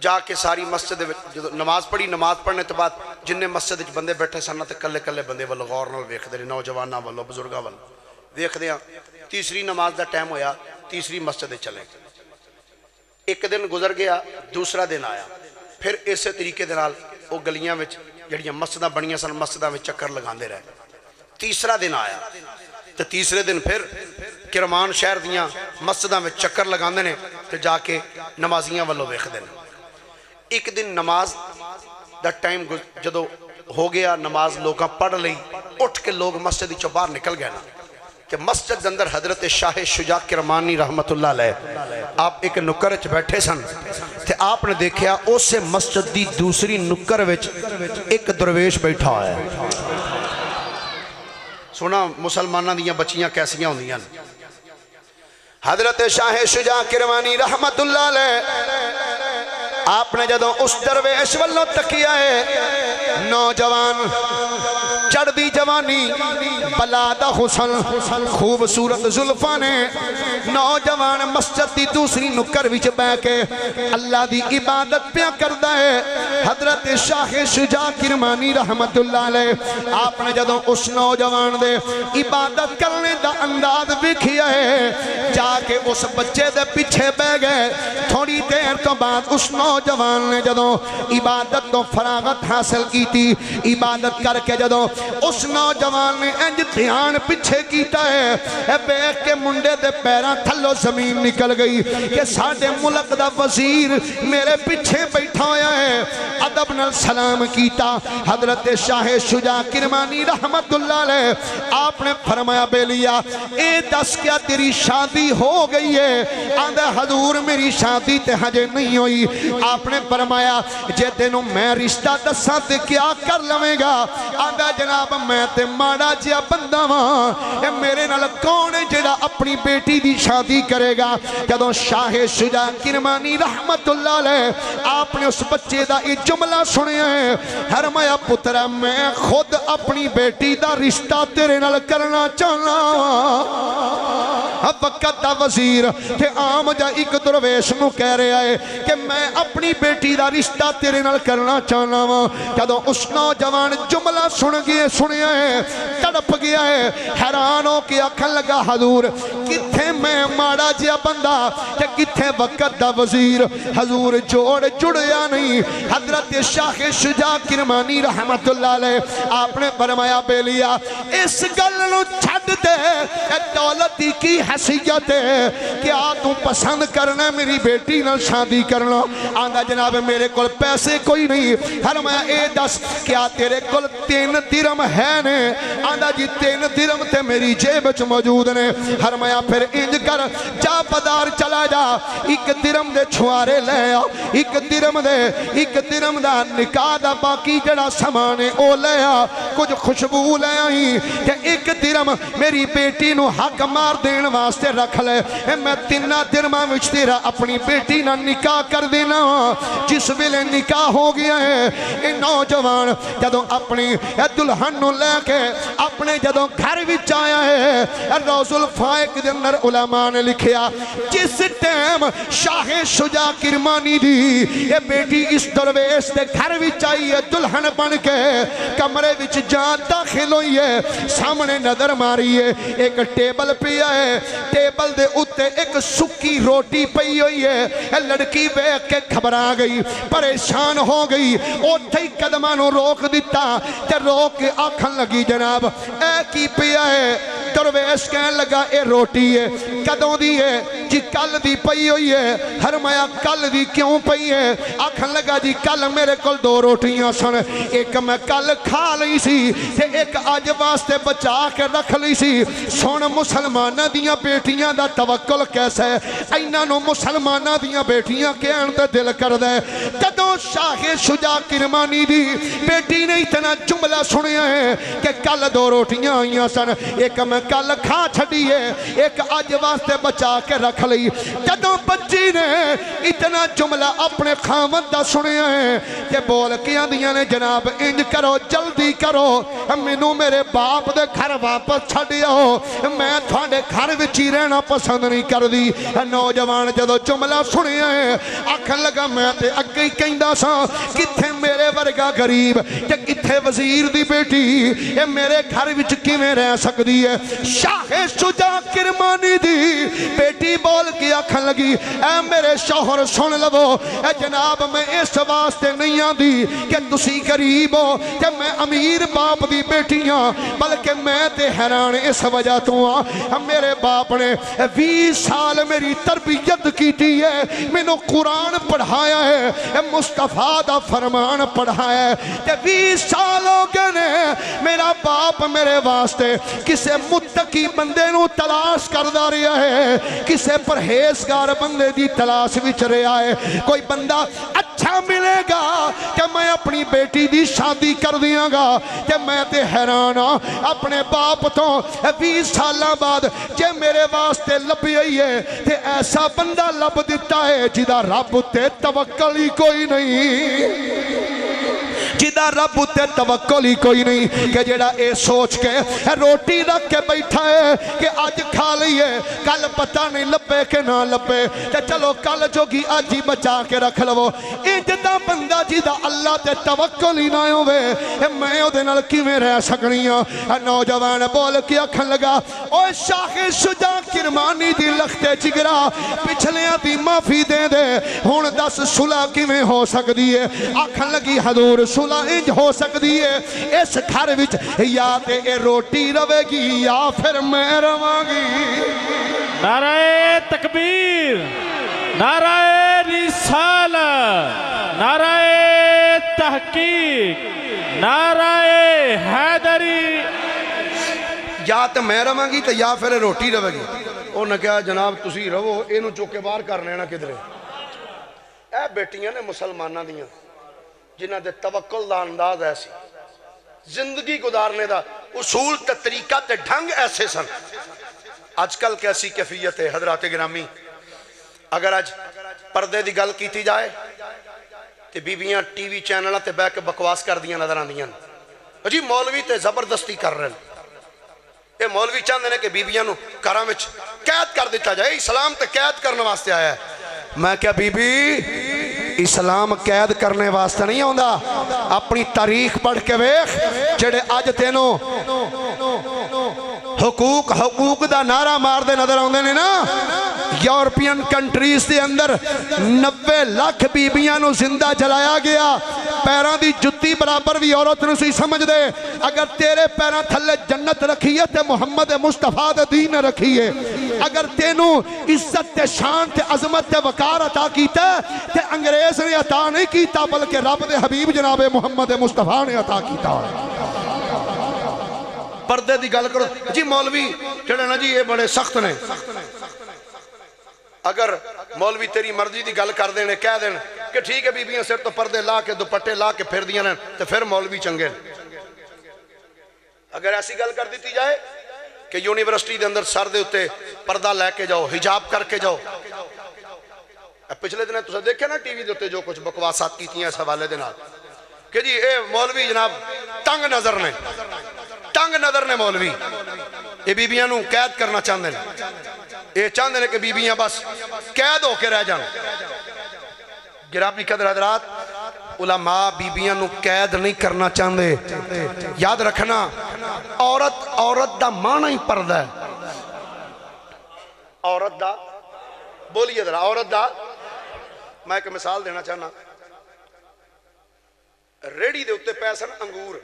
جا کے ساری مسجد جو نماز پڑھی، نماز پڑھنے تو بعد جنہیں مسجد بندے بیٹھے سن تے کلے کلے بندے والوں غور نال ویکھ دے، نوجواناں والوں بزرگاں والوں ویکھ دیاں. تیسری نماز دا ٹائم ہویا، تیسری مسجد چلے گئے. ایک دن گزر گیا، دوسرا دن آیا، پھر اسے طریقے دے نال او گلیاں وچ جڑیاں مسجداں بنیاں سن مسجداں وچ چکر لگاندے رہے. تیسرا دن آیا تے تیسرے دن پھر کرمان شہر دیاں مسجداں وچ چکر لگاندے نے تے جا کے نمازیاں والوں ویکھدے نے. ایک دن نماز دا ٹائم جدو ہو گیا، نماز لوگاں پڑھ لئی، اٹھ کے لوگ مسجد چوں باہر نکل گئے نا کہ مسجد اندر حضرت شاہ شجاع کرمانی رحمت اللہ علیہ آپ ایک نکر وچ بیٹھے سن تے آپ نے دیکھیا اسے مسجد دی دوسری نکر وچ ایک درویش بیٹھا ہوا ہے. سنا مسلماناں دیاں بچیاں کیسیاں ہوندیاں. حضرت شاہ شجاع کرمانی رحمت اللہ علیہ آپ نے جدوں اس درویش والوں تکیا ہے، نوجوان چڑھ دی جوانی، بلا دا حسن، خوبصورت زلفاں نے، نوجوان مسجد دی دوسری نکر وچ بیٹھ کے اللہ دی عبادت پیا کردا ہے. حضرت شاہ شجاع کرمانی رحمت اللہ علیہ آپ نے جدوں اس نوجوان دے عبادت کرنے دا انداز ویکھیا ہے، جا کے اس بچے دے پیچھے بیٹھ گئے. تھوڑی دیر تو بعد اس نوجوان نے جدوں عبادت تو فراغت حاصل کی تھی، عبادت کر کے جدوں اس نوجوان نے انج دھیان پیچھے کیتا ہے، بیٹھ کے منڈے دے پیراں تھلوں زمین نکل گئی کہ ساڈے ملک دا وزیر میرے پیچھے بیٹھا ہویا ہے. ادب نال سلام کیتا. حضرت شاہ شجاع کرمانی رحمت اللہ علیہ آپ نے فرمایا بیلیا اے دس کیا تیری شادی ہو گئی ہے؟ آندھا حضور میری شادی تے ہجے نہیں ہوئی. آپ نے فرمایا جے تینوں میں رشتہ دساں تے کیا کر لویں گا؟ آندھا جناب میں تے ماڑا جیا بندہ واں، میرے نال کون ہے جڑا اپنی بیٹی دی شادی کرے گا؟ جدوں شاہ شجاع کرمانی رحمت اللہ علیہ آپ نے اس بچے دا یہ جملہ سنیا ہے، فرمایا پترا میں خود اپنی بیٹی دا رشتہ تیرے نال کرنا چاہنا. اب وقت دا وزیر تے عام جا ایک درویش نو کہہ رہا ہے کہ میں اپنی بیٹی دا رشتہ تیرے نال کرنا چاہنا وا. جدوں اس نوجوان جملہ سنیا ہے، تڑپ گیا ہے، حیران ہو کے آکھن لگا حضور کتھے میں ماڑا جیا بندہ تے کتھے وقت دا وزیر؟ حضور جوڑ جڑیا نہیں. حضرت شاہ شجاع کرمانی رحمت اللہ علیہ آپ نے فرمایا بیلیا اس گل نو چھڈ دے، دولت کی حیثیت ہے، کیا تم پسند کرنا میری بیٹی نال شادی کرنا؟ آندھا جناب میرے کول پیسے کوئی نہیں. فرمایا اے دس کیا تیرے کول 3 درم ہے نے؟ آندھا جی 3 درم تے میری جیب وچ موجود نے. فرمایا پھر انج کر جا بازار چلا جا، 1 درم دے چھوارے لے آ، 1 درم دا نکاح دا باقی جڑا سامان ہے او لے آ، کچھ خوشبو لے آئی تے 1 درم میری بیٹی نو حق مار دین واسطے رکھ لے. میں 3 درماں وچ تیرا اپنی بیٹی نال نکاح کر دینا. جس ویلے نکاح ہو گیا ہے اے نوجوان جدوں اپنی دلہن نو لے کے اپنے جدوں گھر وچ آیا ہے، روض الفائق دے اندر علماء نے لکھیا جس ٹائم شاہ شجاع کرمانی دی اے بیٹی اس درویش دے گھر وچ آئی ہے دلہن بن کے کمرے وچ جان داخل ہوئی ہے سامنے نظر ماری ہے ایک ٹیبل پیا ہے ٹیبل دے اتے ایک سکی روٹی پئی ہوئی ہے اے لڑکی بیٹھ کے گھبرا گئی پریشان ہو گئی اوتھے قدمانوں روک دیتا تے روک کے آکھن لگی جناب اے کی پیا ہے درویش کہنے لگا اے روٹی ہے کدوں دی ہے جی کل دی پئی ہوئی ہے فرمایا کل دی کیوں پئی ہے آکھن لگا جی کل میرے کول 2 روٹیاں سن ایک میں کل کھا لئی سی تے ایک اج واسطے بچا کے رکھ لئی سی سن مسلماناں دیاں بیٹیاں دا توکل کیسا ہے ایناں نو مسلماناں دیاں بیٹیاں کہن تے دل کردا ہے کدوں شاہ شجاع کرمانی دی بیٹی نے اتنا جملہ سنیا ہے کہ کل 2 روٹیاں آئیاں سن ایک میں کل کھا چھڑی ہے ایک اج واسطے بچا کے رکھ لئی جدوں بچی نے اتنا جملہ اپنے خاوند دا سنیا ہے کہ بول کے آندیاں نے جناب انج کرو جلدی کرو مینوں میرے باپ دے گھر واپس چھڈیو میں تھوڑے گھر وچ ہی رہنا پسند نہیں کردی نوجوان جدوں جملہ سنیا ہے آکھن لگا میں تے اگے ہی کہندا سا کتھے میرے ورگا غریب تے کتھے وزیر دی بیٹی اے میرے گھر وچ کیویں رہ سکدی ہے شاہ شجاع کرمانی دی بیٹی بول کے آکھن لگی اے میرے شوہر سن لو اے جناب میں اس واسطے نہیں آندی کہ تسی غریب ہو کہ میں امیر باپ دی بیٹیاں بلکہ میں تے حیران اس وجہ تو میرے باپ نے 20 سال میری تربیت کیتی ہے مینوں قرآن پڑھایا ہے مصطفیٰ دا فرمان پڑھایا ہے کہ 20 سال ہو گئے نے میرا باپ میرے واسطے کسے متقی بندے نو تلاش کردا رہا ہے کسے پرہیزگار بندے دی تلاش وچ رہا ہے کوئی بندہ اچھا ملے گا کہ میں اپنی بیٹی دی شادی کر دیاں گا کہ میں تے حیران اپنے باپ تو 20 سالاں بعد جے میرے واسطے لبی آئی ہے تے ایسا بندہ لب دیتا ہے جدا رب تے توکل ہی کوئی نہیں جدا رب تے توکل ہی کوئی نہیں کہ جڑا اے سوچ کے روٹی رکھ کے بیٹھا ہے کہ آج کھا لئیے کل پتہ نہیں لبے کہ نہ لبے تے چلو کل جوگی آج ہی بچا کے رکھ لو اے جدا بندہ جدا اللہ تے توکل ہی نہ ہوئے میں او دے نال کیویں رہ سکنی ہاں نوجوان بول کے آکھن لگا اوے شاہ شجاع کرمانی دی لختے جگرا پچھلیاں دی معافی دے دے ہن دس صلح کیویں ہو سکدی ہے آکھن لگی حضور صلح انج ہو سکتی ہے اس گھر وچ یا تے اے روٹی رہے گی یا پھر میں رواں گی نعرہ تکبیر نعرہ رسالت نعرہ تحقیق نعرہ حیدری یا تے میں رواں گی تے یا پھر روٹی رہے گی او نے کہا جناب تسی رہو اینو چوکے باہر کر لینا کدھرے اے بیٹیاں نے مسلماناں دیاں جنہ دے توکل دا انداز ایسی زندگی گزارنے دا اصول تے طریقہ تے ڈھنگ ایسے سن آج کل کیسی کیفیت ہے حضرات گرامی اگر آج پردے دی گل کیتی جائے تے بیبیاں ٹی وی چینلہ تے بیک بکواس کر دیاں نظر آندیاں جی مولوی تے زبردستی کر رہے ہیں اے مولوی چاہتے ہیں کہ بیبیاں نو گھراں وچ قید کر دیتا جائے اسلام تے قید کرنے واسطے آیا ہے میں کیا بی بی اسلام قید کرنے واسطے نہیں ہوندا اپنی تاریخ پڑھ کے ویکھ جڑے اج تینوں حقوق دا نعرہ مار دے نظر آندے نے نا یورپین کنٹریز دے اندر 90 لاکھ بیبیاں نو زندہ جلایا گیا پیران دی جتی برابر بھی عورت نو سی سمجھ دے اگر تیرے پیران تھلے جنت رکھی ہے تے محمد مصطفیٰ دے دین رکھی ہے اگر تینو عزت تے شان تے عظمت تے وقار عطا کیتا تے انگریز نے عطا نہیں کیتا بلکہ رب دے حبیب جناب محمد مصطفیٰ نے عطا کیتا پردے دی گل کرو جی مولوی جڑے نا جی یہ بڑے سخت نے اگر مولوی تیری مرضی دی گل کر دینے کہہ دینے کہ ٹھیک ہے بیبیاں سر تو پردے لا کے دوپٹے لا کے پھر دیاں تو پھر مولوی چنگے اگر ایسی گل کر دیتی جائے کہ یونیورسٹی دے اندر سر دے اتے پردہ لے کے جاؤ حجاب کر کے جاؤ پچھلے دن تو دیکھے نا ٹی وی دے اتے جو کچھ بکواسات کی تھی اس حوالے دے نال کہ جی اے مولوی جناب تنگ نظر نے مولوی یہ بیبیاں نو قید کرنا چاہتے ہیں یہ چاہتے ہیں کہ بیبیاں بس قید ہو کے رہ جان. گرامی قدر حضرات علماء بیبیاں نو قید نہیں کرنا چاہتے. یاد رکھنا عورت دا معنی ہی پردہ ہے. عورت دا بولیے ذرا عورت دا. میں ایک مثال دینا چاہنا. ریڑی دے اتے پے سن انگور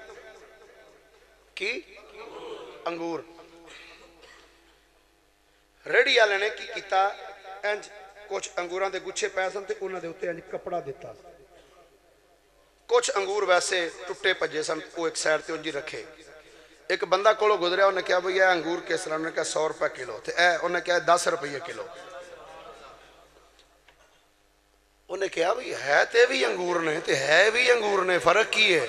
کی انگور. ریڑی والے نے کی کیتا انج کچھ انگوراں دے گچھے پے سن تے انہاں دے اتے انج کپڑا دیتا. کچھ انگور ویسے ٹوٹے پجے سن وہ ایک سائڈ تے انجی رکھے. ایک بندہ کولو گزریا انہیں کہا بھئی یہ انگور کس طرح. انہیں کہا 100 روپے کلو. تے انہیں کہا 10 روپے کلو. انہیں کہا بھئی ہے تے بھی انگور نے تے ہے بھی انگور نے فرق کی ہے.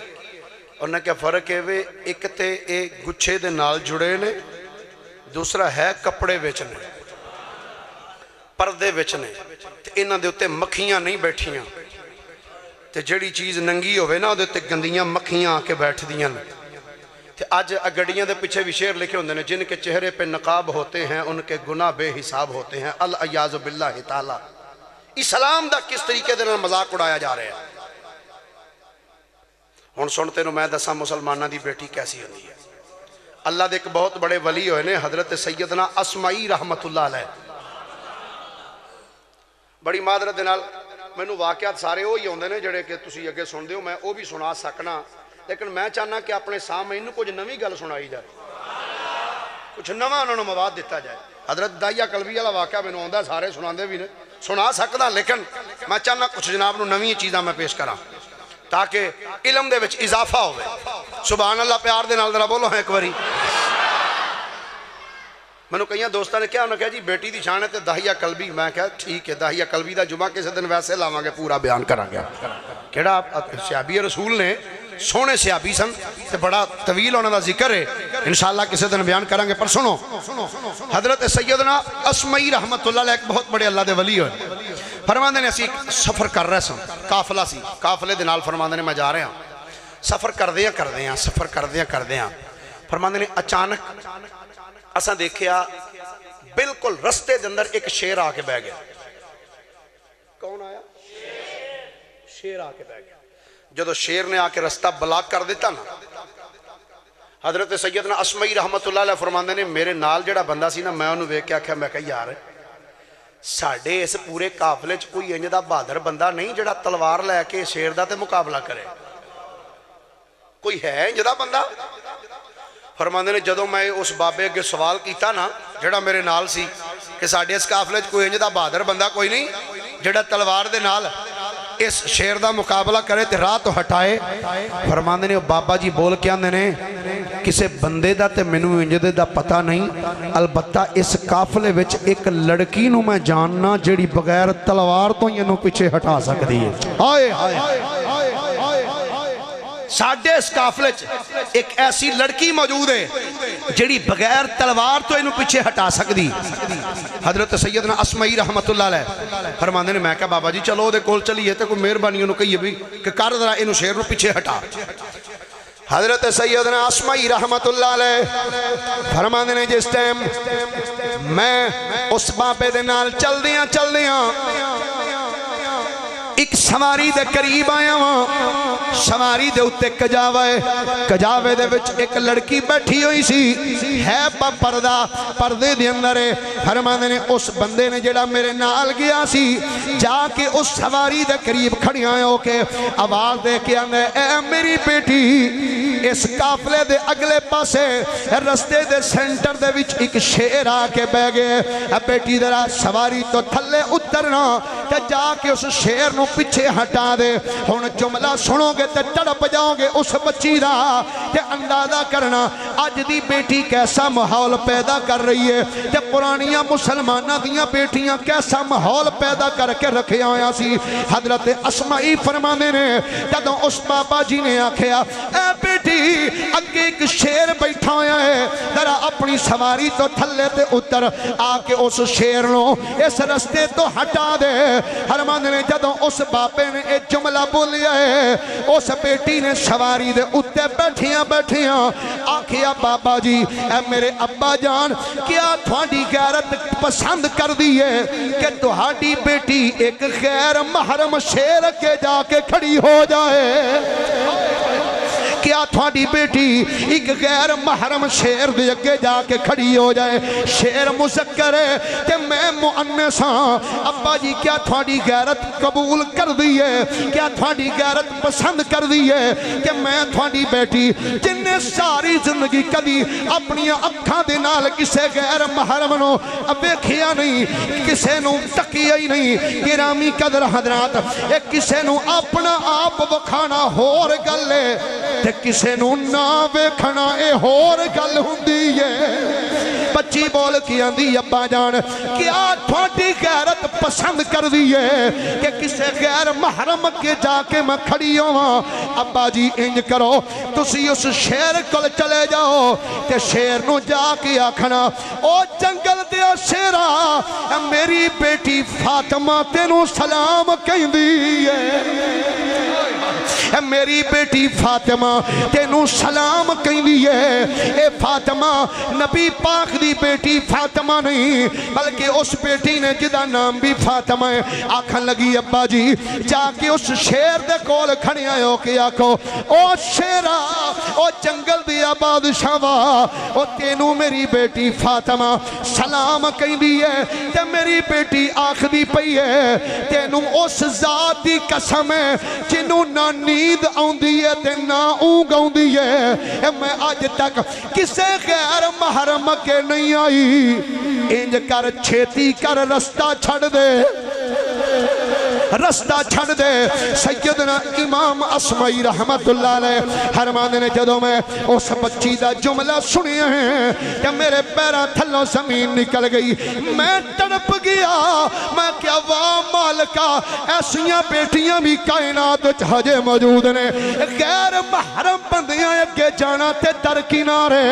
انہیں کہا فرق ہے وے ایک تے ایک گچھے دے نال جڑے نے دوسرا ہے کپڑے وچنے پردے وچنے تے انہاں دے اتے مکھیاں نہیں بیٹھیاں. تے جڑی چیز ننگی ہوئے نا دے اتے گندیاں مکھیاں آ کے بیٹھ دیاں. تے آج گڑیاں دے پیچھے بھی شعر لکھے ہوندے نے جن کے چہرے پہ نقاب ہوتے ہیں ان کے گناہ بے حساب ہوتے ہیں. العیاذ باللہ تعالی. اسلام دا کس طریقے دے نال مذاق اڑایا جا رہا ہے. ہن سنتے نو میں دساں مسلماناں دی بیٹی کیسی ہوندی ہے. اللہ دے ایک بہت بڑے ولی ہوئے نے حضرت سیدنا اسمائی رحمت اللہ علیہ. بڑی معذرت دے نال مینوں واقعات سارے وہی ہوندے نے جڑے کہ تسی اگے سن دیو. میں وہ بھی سنا سکنا لیکن میں چاہنا کہ اپنے سامنے کچھ نویں گل سنائی جائے کچھ نواں انہوں نے مواد دیتا جائے. حضرت داہیہ کلبی والا واقعہ مینوں آندا سارے سناندے بھی نے سنا سکدا لیکن میں چاہنا کچھ جناب نو نویں چیزاں میں پیش کراں تاکہ علم دے وچ اضافہ ہوئے. سبحان اللہ پیار دے نال ذرا بولو ہیں ایک واری. میں نے کئی دوستوں نے کیا انہوں نے کہا جی بیٹی دی شان ہے تے داہیہ کلبی. میں کہا ٹھیک ہے داہیہ کلبی دا جمعہ کسی دن ویسے لاواں گے پورا بیان کراں گے. کیڑا صحابی رسول نے سونے صحابی سن تے بڑا طویل انہاں دا ذکر ہے انشاءاللہ کسی دن بیان کراں گے. پر سنو حضرت سیدنا اسمائی رحمت اللہ علیہ ایک بہت بڑے اللہ دے ولی ہوئے. فرماندے نے اسی سفر کر رہے سن قافلہ سی قافلے دے نال فرماندے نے میں جا رہا ہوں سفر کردیاں فرماندے نے اچانک اساں دیکھیا بالکل رستے دے اندر ایک شیر آ کے بیٹھ گیا. کون آیا؟ شیر آ کے بیٹھ گیا. جدو شیر نے آ کے رستہ بلاک کر دیتا نا حضرت سیدنا اسمائی رحمت اللہ علیہ فرماندے نے میرے نال جڑا بندہ سی نا میں انہوں ویکھ کے آکھیا میں کہا یار ساڈے اس پورے قافلے چ کوئی انج دا بہادر بندہ نہیں جڑا تلوار لے کے شیر دا تے مقابلہ کرے. کوئی ہے انج دا بندہ؟ فرماندے نے جدوں میں اس بابے اگے سوال کیتا نا جڑا میرے نال سی کہ ساڈے اس قافلے چ کوئی انج دا بہادر بندہ کوئی نہیں جڑا تلوار دے نال اس شیر دا مقابلہ کرے تے راہ تو ہٹائے. فرماندے نے بابا جی بول کے آندے نے کسے بندے دا تے مینوں انج دے دا پتہ نہیں البتہ اس قافلے وچ ایک لڑکی نو میں جاننا جڑی بغیر تلوار تو اینوں پیچھے ہٹا سکدی ہے. ہائے ہائے ساڈے اس قافلے چ ایک ایسی لڑکی موجود ہے جڑی بغیر تلوار تو اینوں پیچھے ہٹا سکدی. حضرت سیدنا اسمائی رحمت اللہ علیہ فرماندے نے میں کہا بابا جی چلو دے کول چلیے تے کوئی مہربانی انہوں کہیے بھی کہ کر ذرا اینوں شیر نو پیچھے ہٹا. حضرت سیدنا اسمائی رحمت اللہ علیہ فرماندے نے جس ٹائم میں اس بابے دے نال چل دیاں ایک سواری دے قریب آیا ہوں سواری دے اتے کجاوے دے وچ ایک لڑکی بیٹھی ہوئی سی ہے پردہ پردے دے اندر ہے. فرماندے نے اس بندے نے جڑا میرے نال گیا سی جا کے اس سواری دے قریب کھڑیاں ہو کے آواز دے کے آندے اے میری بیٹی اس قافلے دے اگلے پاسے رستے دے سینٹر دے وچ ایک شیر آ کے بیٹھ گئے. بیٹی ذرا سواری تو تھلے اترنا تے جا کے اس شیر نو پیچھے ہٹا دے. ہن جملہ سنو گے تے تڑپ جاؤ گے اس بچی دا تے اندازہ کرنا اج دی بیٹی کیسا ماحول پیدا کر رہی ہے تے پرانیاں مسلماناں دیاں بیٹیاں کیسا ماحول پیدا کر کے رکھیا ہویا سی. حضرت اسمائی فرماندے نے جدوں اس بابا جی نے آکھیا اے بیٹی بیٹی اگے ایک شیر بیٹھا ہویا ہے ذرا اپنی سواری تو تھلے تے اتر آ کے اس شیر نو اس رستے تو ہٹا دے فرماند نے جدوں اس بابے نے اے جملہ بولیا ہے اس بیٹی نے سواری دے اتے بیٹھیاں آکھیا بابا جی اے میرے ابا جان کیا تھوڑی غیرت پسند کر دیئے کہ تہاڈی بیٹی ایک غیر محرم شیر کے جا کے کھڑی ہو جائے کیا تھوڑی بیٹی ایک غیر محرم شیر دے اگے جا کے کھڑی ہو جائے شیر مذکر ہے تے میں مؤنث ہاں ابا جی کیا تھوڑی غیرت قبول کر دیئے کیا تھوڑی غیرت پسند کر دیئے کہ میں تھوڑی بیٹی جن نے ساری زندگی کدی اپنی اکھاں دے نال کسے غیر محرم نو ویکھیا نہیں کسے نو تکیا ہی نہیں گرامی قدر حضرات ایک کسے نو اپنا آپ وکھانا ہور گل ہے تے کسے نو نہ ویکھنا اے ہور گل ہوندی ہے بچی بول کی آندی ابا جان کیا تھوڑی غیرت پسند کر دیئے کہ کسے غیر محرم کے جا کے میں کھڑی ہوں ابا جی انج کرو تسی اس شیر کل چلے جاؤ تے شیر نو جا کے آکھنا او جنگل دیا شیرہ میری بیٹی فاطمہ تینو سلام کہیں دیئے میری بیٹی فاطمہ تینو سلام کہیں دیئے اے فاطمہ نبی پاک دی بیٹی فاطمہ نہیں بلکہ اس بیٹی نے جدا نام بھی فاطمہ ہے آکھن لگی ابا جی جا کے اس شیر دے کول کھڑی آئے کہ آکھو او شیرہ او جنگل دیا بادشاہوہ او تینو میری بیٹی فاطمہ سلام کہیں دیئے تے میری بیٹی آکھ دی پئی ہے تینو اس ذات دی قسم ہے جنو نہ نیند آن دیئے تے نہ اونگ آن دیئے میں آج تک کسے غیر محرم کے نہیں آئی انج کر چھیتی کر رستہ چھڑ دے رستہ چھڑ دے سیدنا امام اسمعی رحمت اللہ علیہ فرماند نے جدوں میں اس بچی دا جملہ سنیا ہے کہ میرے پیرا تھلوں زمین نکل گئی میں تڑپ گیا میں کیا واہ مالکہ ایسیاں بیٹیاں بھی کائنات جہجے موجود نے غیر محرم بندیاں اگے جانا تے در کنارے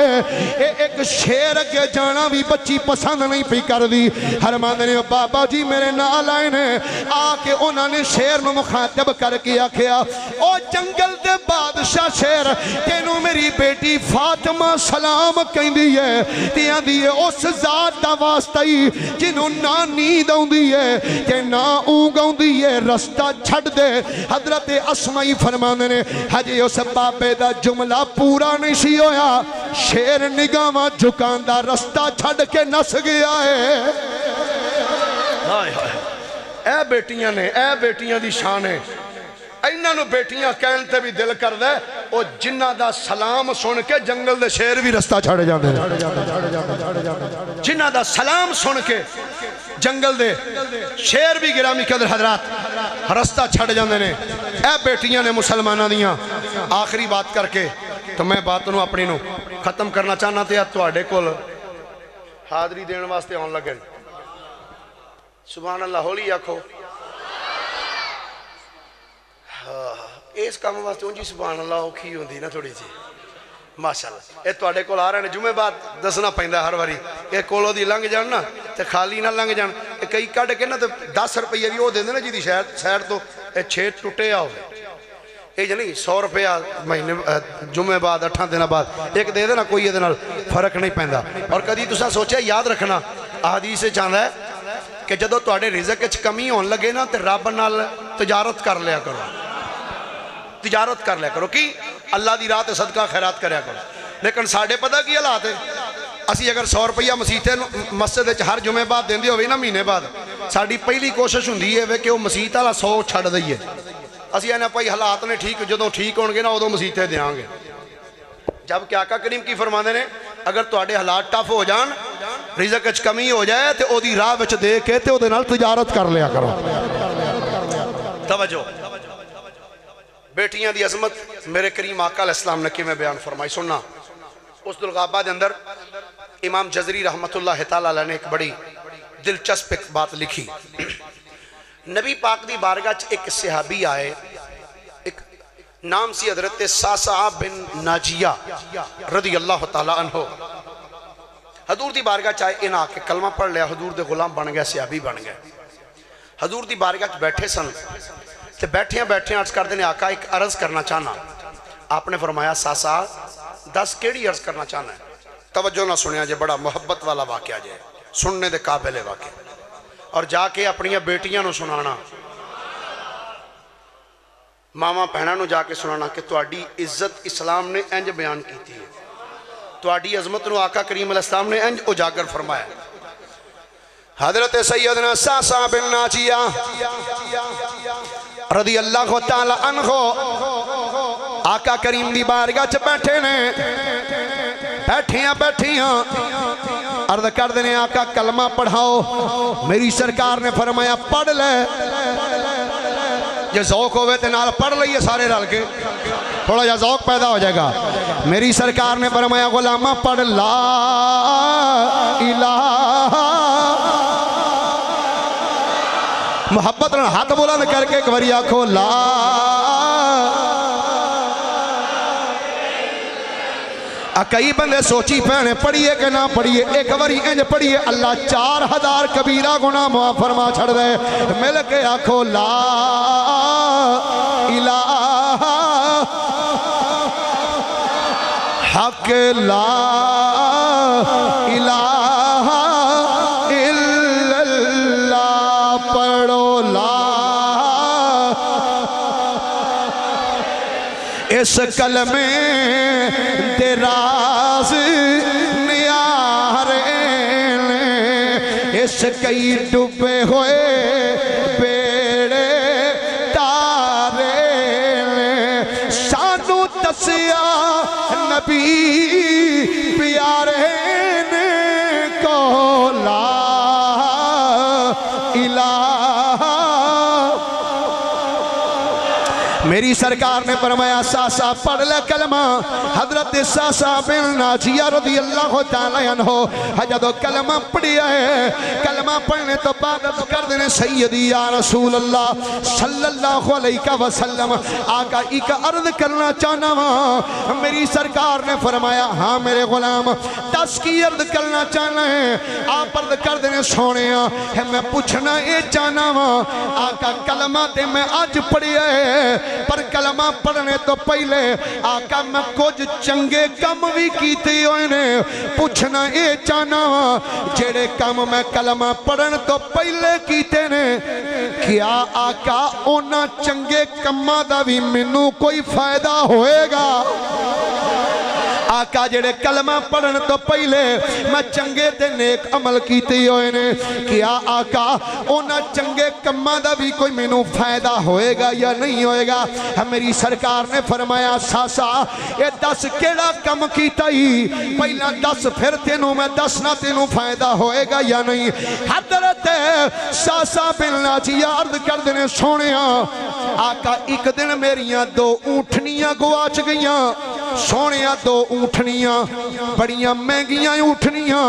ایک شیر اگے جانا بھی بچی پسند نہیں پی کر دی فرماند نے بابا جی میرے نال آئے نے آکے انہوں نے شیر میں مخاطب کر کے آکھیا او جنگل دے بادشاہ شیر تینو میری بیٹی فاطمہ سلام کہیں دیئے تیاں دیئے اس ذات دا واسطہ ہی جنہوں نہ نیند آن دیئے کہ نہ اونگ آن دیئے رستہ چھڑ دے حضرت اسمعی فرمانے نے حجی اس بابے دا جملہ پورا نہیں سی ہویا شیر نگاہ جھکان دا رستہ چھڑ کے نس گیا ہے ہائے ہائے اے بیٹیاں دی شان ہے اینہ نو بیٹیاں کہنتے بھی دل کر دے او جنہ دا سلام سن کے جنگل دے شیر بھی رستہ چھڑ جانے جنہ دا سلام سن کے جنگل دے شیر بھی گرامی قدر حضرات رستہ چھڑ جانے نے اے بیٹیاں نے مسلمانہ دیاں آخری بات کر کے تو میں بات نو اپنی نو ختم کرنا چاہنا تھے تو آڈے کول حاضری دین واسطے ہون لگے سبحان اللہ ہولی آکھو اس کام واسطے انجی سبحان اللہ اوکھی ہوندی نا تھوڑی سی ماشاءاللہ اے تو آڈے کول آ رہے ہیں جمعے بعد دسنا پہندہ ہر واری اے کولو دی لنگ جان نا تے خالی نہ لنگ جان اے کئی کڑ کے نا تے 10 روپیہ بھی وہ دے دینا جی دی شہر تو اے 6 ٹوٹے آؤ اے جنہی 100 روپیہ مہینے جمعے بعد 8 دن بعد ایک دے دینا کوئی یہ دنال فرق نہیں پہندہ اور کدی تسا سوچے یاد رکھنا احادیث سے چاندہ ہے کہ جدو تواڈے رزق وچ کمی ہون لگے نا تے رب نال تجارت کر لیا کرو تجارت کر لیا کرو کی اللہ دی راہ تے صدقہ خیرات کریا کرو لیکن ساڑھے پتہ کی حالات ہے اسی اگر 100 روپیہ مسجد وچ ہر جمعے بعد دیندے ہوئے نا مہینے بعد ساڑھی پہلی کوشش ہوندی ہے کہ وہ مسجد والا 100 چھڑ دئیے اسی اینا پائی حالات نے ٹھیک جدوں ٹھیک ہون گے نا ادوں مسجد دیاں گے جب کہ آقا کریم کی فرماندے نے اگر تواڈے حالات ٹف ہو جان رزق وچ کمی ہو جائے تے او دی راہ وچ دے کے تے او دے نال تجارت کر لیا کرو توجہ بیٹیاں دی عظمت میرے کریم آقا علیہ السلام نے کی میں بیان فرمائی سننا اس دلغابہ دے اندر امام جزری رحمت اللہ تعالیٰ نے ایک بڑی دلچسپ ایک بات لکھی نبی پاک دی بارگاہ ایک صحابی آئے ایک نام سی حضرت ساسا بن ناجیہ رضی اللہ تعالیٰ عنہ. حضور دی بارگاہ چاہے ان آ کے کلمہ پڑھ لیا, حضور دے غلام بن گئے, صحابی بن گئے. حضور دی بارگاہ بیٹھے سن تے بیٹھے عرض کر دینے آقا ایک عرض کرنا چاہنا. آپ نے فرمایا ساسا دس کیڑی عرض کرنا چاہنا ہے؟ توجہ نہ سنیا جے, بڑا محبت والا واقعہ جے, سننے دے قابل واقعہ. اور جا کے اپنی بیٹیاں نو سنانا, ماما پہنا نو جا کے سنانا کہ تواڈی عزت اسلام نے انج بیان کی ہے, تواڈی عظمت نو آقا کریم علیہ السلام نے انج اجاگر فرمایا. حضرت سیدنا ساسا بن ناجیہ رضی اللہ تعالی عنہ آقا کریم دی بارگاہ چ بیٹھے نے, بیٹھیاں عرض کر دینے آقا کلمہ پڑھاؤ. میری سرکار نے فرمایا پڑھ لے, یہ ذوق ہوئے تے نال پڑھ لئیے سارے رل کے, تھوڑا جا ذوق پیدا ہو جائے گا. میری سرکار نے فرمایا غلامہ پڑھ لا الہ, محبت نے ہاتھ بلند کر کے ایک باری آنکھو لا. کئی بندے سوچی پہنے پڑھیے کہ نہ پڑھیے, ایک باری انج پڑھیے اللہ 4000 کبیرہ گناہ معاف فرما چھڑ دے. مل کے آنکھو لا الہ حق لا الہ الا اللہ, پڑھو لا. اس کلمے دے راز نیارے نے, اس کئی ڈوبے ہوئے بیڑے تارے نے, سانو دسیا نبی پیارے نے کو لا الہ. میری سرکار نے فرمایا ساسا پڑھ لے کلمہ. حضرت ساسا بن ناجیہ رضی اللہ تعالیٰ عنہ جدو کلمہ پڑھیا ہے, کلمہ پڑھنے تو بعد کر دینے سیدی یا رسول اللہ صلی اللہ علیہ وسلم آقا ایک عرض کرنا چاہنا ہاں. میری سرکار نے فرمایا ہاں میرے غلام 10 کی عرض کرنا چاہنا ہے. آپ عرض کر دینے سونے ہے میں پوچھنا اے چاہنا ہاں آقا کلمہ تے میں آج پڑھیا ہے, پر کلمہ پڑھنے تو پہلے آقا میں کچھ چنگے کم بھی کیتے ہوئے نے. پوچھنا اے چاہنا جڑے کم میں کلمہ پڑھن تو پہلے کیتے نے, کیا آقا اونا چنگے کمہ دا بھی منو کوئی فائدہ ہوئے گا؟ آقا جڑے کلمہ پڑھن تو پہلے میں چنگے تے نیک عمل کیتے ہوئے نے, کیا آقا اونا چنگے کمہ دا بھی کوئی منو فائدہ ہوئے گا یا نہیں ہوئے گا؟ میری سرکار نے فرمایا ساسا یہ 10 کیڑا کم کیتا ہی, پہلا 10 پھر تینوں میں 10 نہ تینوں فائدہ ہوئے گا یا نہیں؟ حضرت ساسا بن ناجیہ عرض کر دینے سونے آقا ایک دن میریاں 2 اونٹنیاں گواچ گئیاں. سونیاں 2 اونٹنیاں بڑیاں مہنگیاں اونٹنیاں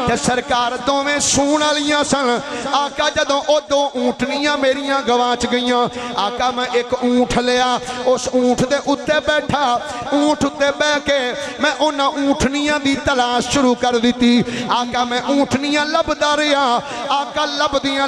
تے سرکار دوویں سون والیاں سن. آقا جدوں او 2 اونٹنیاں میریاں گواچ گئیاں, آقا میں ایک اونٹ لیا, اس اونٹ دے اتے بیٹھا, اونٹ اتے بہ کے میں انہاں اونٹنیاں دی تلاش شروع کر دیتی. آقا میں اونٹنیاں لبدا رہیا, آقا لبدیاں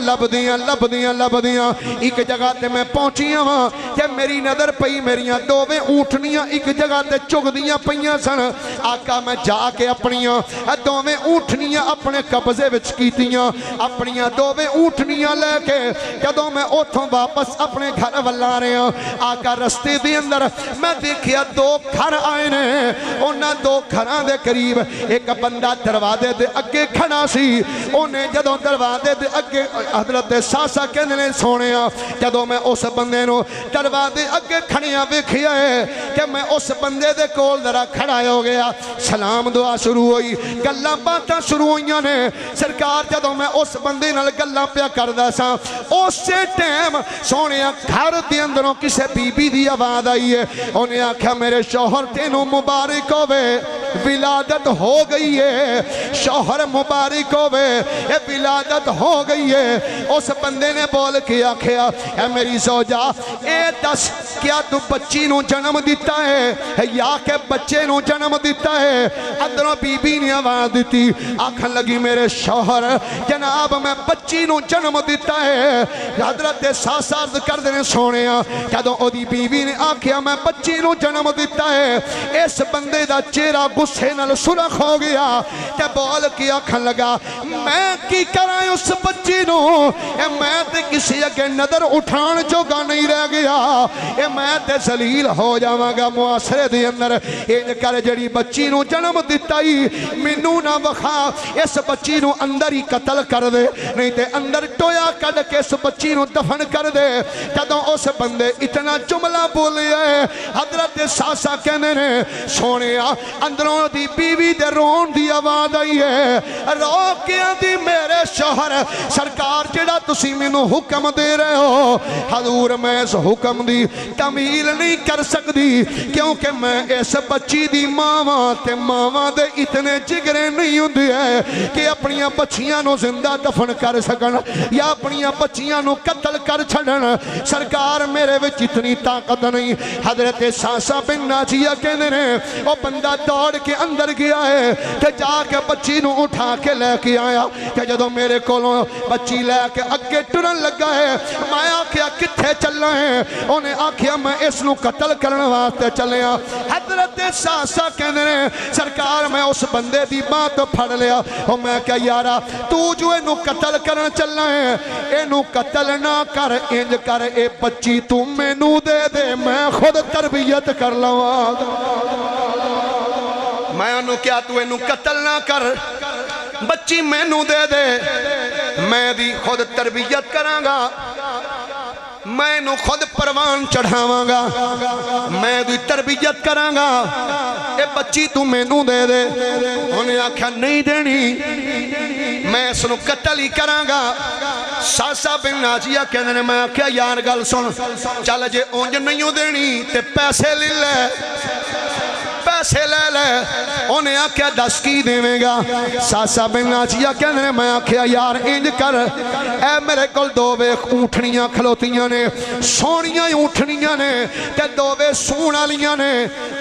ایک جگہ تے میں پہنچیاں ہاں کہ میری نظر پئی میریاں دوویں اونٹنیاں ایک جگہ تے چگدیاں پئیاں سن. آقا میں جا کے اپنیاں دوویں اونٹنیاں اپنے قبضے وچ کیتیاں, اپنیاں دوویں اونٹنیاں لے کے جدوں میں اوتھوں واپس اپنے گھر ولا رہا, آقا رستے دے اندر میں دیکھیا 2 گھر آئے نے. انہاں 2 گھراں دے قریب ایک بندہ دروازے دے اگے کھڑا سی. انہیں جدوں دروازے دے اگے حضرت ساسا کہندے نے سونیا جدوں میں اس بندے نو دروازے اگے کھڑیاں ویکھیا ہے کہ میں اس بندے دے کول ذرا کھڑا ہو گیا, سلام دعا شروع ہوئی, گلاں باتاں شروع ہوئیاں نے. سرکار جدوں میں اس بندے نال گلاں پیا کردا سا اسی ٹائم سونیا گھر دے اندروں کسے بی بی دی آواز آئی ہے. انہیں آکھیا میرے شوہر تینوں مبارک ہوے. ولادت ہو گئی ہے، شوہر مبارک ہوئے، اے ولادت ہو گئی ہے۔ اس بندے نے بول کے آکھیا اے میری زوجہ اے دس کیا تو بچی نو جنم دیتا ہے یا کہ بچے نو جنم دیتا ہے؟ اندروں بی بی نے آواز دیتی، آکھن لگی میرے شوہر جناب میں بچی نو جنم دیتا ہے۔ حضرت ساس عرض کر دینے سونے جدوں او دی بی بی نے آکھیا میں بچی نو جنم دیتا ہے، اس بندے دا چہرہ غصے نال سرخ ہو گیا تے بول کے آکھن لگا میں کی کراں اس بچی نو، اے میں تے کسی اگے نظر اٹھان جوگا نہیں رہ گیا، اے میں تے ذلیل ہو جاواں گا معاشرے دے اندر۔ انج کر جڑی بچی نو جنم دتا ہی مینوں نہ وکھا، اس بچی نو اندر ہی قتل کر دے، نہیں تے اندر ٹویا کڈ کے اس بچی نو دفن کر دے۔ جدوں اس بندے اتنا جملہ بولیا ہے حضرت ساسا کہنے نے سونیا اندروں دی بیوی دے رون دی آواز آئی ہے، رو کے دی میرے شوہر سرکار جڑا تسی مینوں حکم دے رہے ہو حضور میں اس حکم دی تعمیل نہیں کر سکتی، کیونکہ میں اس بچی دی ماواں تے ماواں دے اتنے جگرے نہیں ہوندے ہے کہ اپنیاں بچیاں نو زندہ دفن کر سکن یا اپنیاں بچیاں نو قتل کر چھڑن، سرکار میرے وچ اتنی طاقت نہیں۔ حضرت ساسا بن ناجیہ کہنے نے وہ بندہ دوڑ کے اندر گیا ہے کہ جا کے بچی نو اٹھا کے لے کے آیا کہ جدوں میرے کولوں بچی لے کے اگے ٹرن لگا ہے میں آکھیا کتھے چلنا ہے؟ انہیں آکھیا میں اس نو قتل کرنے واسطے چلیا۔ حضرت ساسا کہنے نے سرکار میں اس بندے دی بات پھڑ لیا اور میں کہا یارا تو جو انو قتل کرنا چلنا ہے انو قتل نہ کر، انج کر اے بچی تو مینوں دے دے میں خود تربیت کر لواں، میں انو کیا تو انو قتل نہ کر، بچی مینوں دے دے میں دی خود تربیت کراں گا، میں نو خود پروان چڑھاواں گا، میں دی تربیت کراں گا، اے بچی تو مینوں دے دے۔ انہیں آکھا نہیں دینی، میں اس نو قتل ہی کراں گا۔ ساسا بن ناجیہ کہنے نے میں آکھا یار گل سن چل جے اونج نہیں دینی تے پیسے لے لے، پیسے لے لے۔ انہیں آکھیا دس کی دیویں گا؟ ساسا بن ناجیہ کہنے نے میں آکھیا یار انج کر اے میرے کل دو وے اونٹھنیاں کھلوتیاں نے، سونیاں اونٹھنیاں نے تے دو وے سون والیاں نے،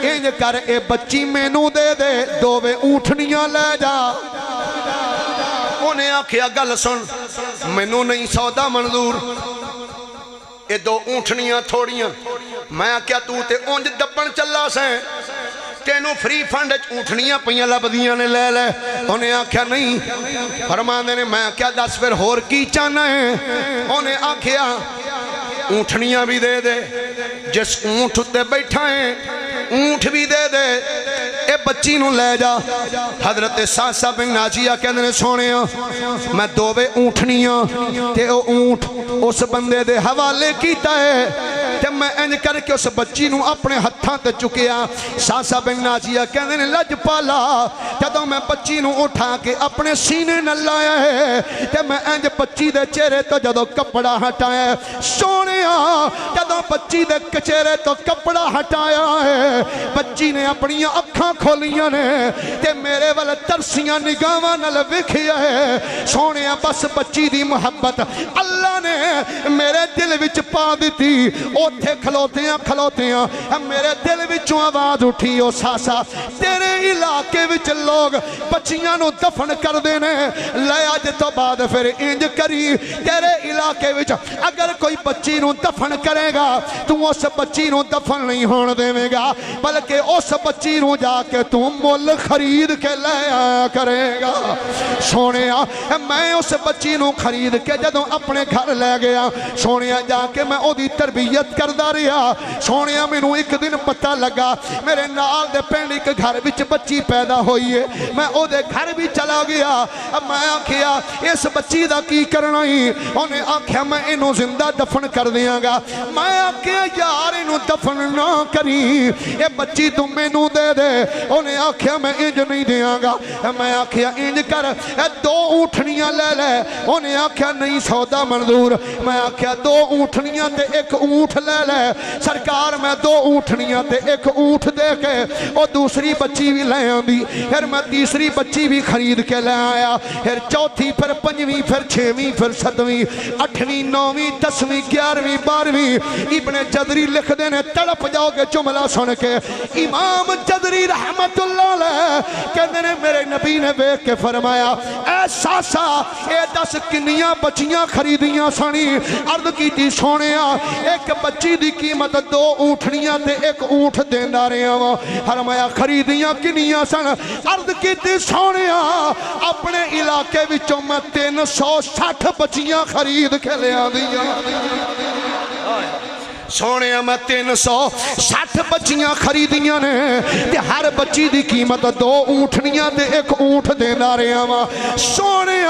انج کر اے بچی مینوں دے دے دو وے اونٹھنیاں لے جا۔ انہیں آکھیا گل سن مینوں نہیں سودا منظور، اے دو اونٹھنیاں تھوڑیاں، میں کیا تو تے اونج دبن چلا سیں تینوں فری فنڈ اونٹھنیاں پہیاں لبدیاں نے لے لے۔ انہیں آکھیا نہیں، فرماندے نے میں کیا دس پھر ہور کی چاہنا ہے؟ انہیں آکھیا اونٹھنیاں بھی دے دے، جس اونٹ تے بیٹھا ہے اونٹ بھی دے دے، اے بچی نو لے جا۔ حضرت ساسا بن ناجیہ کہنے نے سونے میں دو وے اونٹھنیاں تے او اونٹ اس بندے دے حوالے کیتا ہے تے میں انج کر کے اس بچی نو اپنے ہتھاں تے چکیا۔ ساسا بن ناجیہ کہنے نے لج پالا جدوں میں بچی نو اٹھا کے اپنے سینے نہ لایا ہے تے میں انج بچی دے چہرے تو جدوں کپڑا ہٹایا سونیا، جدوں بچی دے چہرے تو کپڑا ہٹایا ہے بچی نے اپنی اکھاں کھولیاں نے تے میرے والے ترسیاں نگاہاں نال ویکھیا ہے۔ سونیا بس بچی دی محبت اللہ نے میرے دل وچ پا دتی، اوتھے کھلوتیاں میرے دل وچوں آواز اٹھی او ساسا تیرے علاقے وچ لوگ بچیاں نو دفن کر دینے، لے اج تو بعد پھر انج کری تیرے علاقے وچ اگر کوئی بچی نو دفن کرے گا تو اس بچی نو دفن نہیں ہون دے گا، بلکہ اس بچی نو جا کے تو مول خرید کے لے آیا کرے گا۔ سونیا میں اس بچی نو خرید کے جدوں اپنے گھر لے گیا، سونیا جا کے میں او دی تربیت کردہ رہا۔ سونیا میں نو ایک دن پتہ لگا میرے نال دے پینڈ ایک گھر بچ بچی پیدا ہوئی ہے، میں او دے گھر بھی چلا گیا۔ اب میں آکھیا اس بچی دا کی کرنا ہی؟ انہیں آکھیا میں انو زندہ دفن کر دیاں گا۔ میں آکھیا یار انو دفن نہ کری، اے بچی تم مینوں دے دے انہیں آکھیا میں انج نہیں دیاں گا میں آکھیا انج کر 2 اونٹنیاں لے لے انہیں آکھیا نہیں سودا منظور میں آکھیا 2 اونٹنیاں تے 1 اونٹ لے لے سرکار میں 2 اونٹنیاں تے 1 اونٹ دے کے اور دوسری بچی بھی لے آندی پھر میں تیسری بچی بھی خرید کے لے آیا پھر چوتھی پھر 5ویں پھر 6ویں پھر 7ویں 8ویں 9ویں 10ویں 11ویں 12ویں ابن جدری لکھ دینے تڑپ جاؤ گے جملہ سن کے امام جدری رحمت اللہ علیہ کہنے نے میرے نبی نے بیک کے فرمایا اے ساسا اے 10 کنیاں بچیاں خریدیاں سنی عرض کی تھی سونیا ایک بچی دی قیمت 2 اونٹنیاں تے 1 اونٹ دینا رہے ہیں فرمایا خریدیاں کنیاں سن عرض کی تھی سونیا اپنے علاقے وچوں میں 360 بچیاں خرید کے لے آدیاں سونے میں 360 بچیاں خریدیاں نے تے ہر بچی دی قیمت 2 اونٹنیاں تے 1 اونٹ دینا رہے ہیں سونے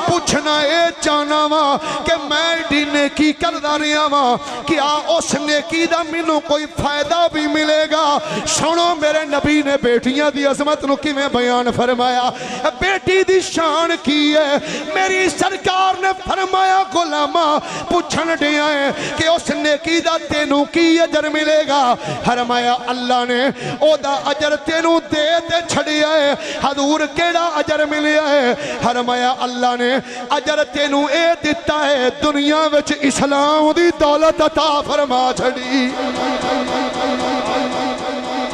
پوچھنا اے چاہنا وا کہ میں ڈی نیکی کردہ رہے ہیں کیا اس نیکی دا منو کوئی فائدہ بھی ملے گا سنو میرے نبی نے بیٹیاں دی عظمت نو کی میں بیان فرمایا بیٹی دی شان کی ہے میری سرکار نے فرمایا غلامہ پوچھن دیا ہے کہ اس نیکی دا تینوں کی اجر ملے گا فرمایا اللہ نے او دا اجر تینوں دے تے چھڑیا ہے حضور کیڑا اجر ملیا ہے فرمایا اللہ نے اجر تینوں اے دیتا ہے دنیا وچ اسلام دی دولت عطا فرما چھڑی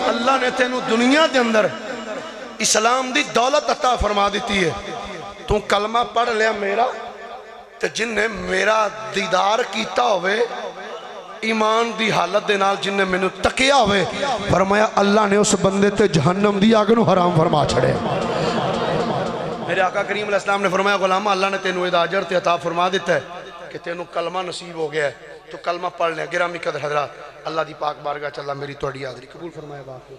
اللہ نے تینوں دنیا دے اندر اسلام دی دولت عطا فرما دیتی ہے تو کلمہ پڑھ لیا میرا تے جن نے میرا دیدار کیتا ہوئے ایمان دی حالت دے نال جن نے میں نے تکیا ہوئے فرمایا اللہ نے اس بندے تے جہنم دی آگ نو حرام فرما چھڑے میرے آقا کریم علیہ السلام نے فرمایا غلامہ اللہ نے تینوں ادا اجر تے عطا فرما دیتا ہے کہ تینوں کلمہ نصیب ہو گیا ہے تو کلمہ پڑھ لیں گرامی قدر حضرات اللہ دی پاک بارگاہ چلا میری توڑی آدری قبول فرمایا باقی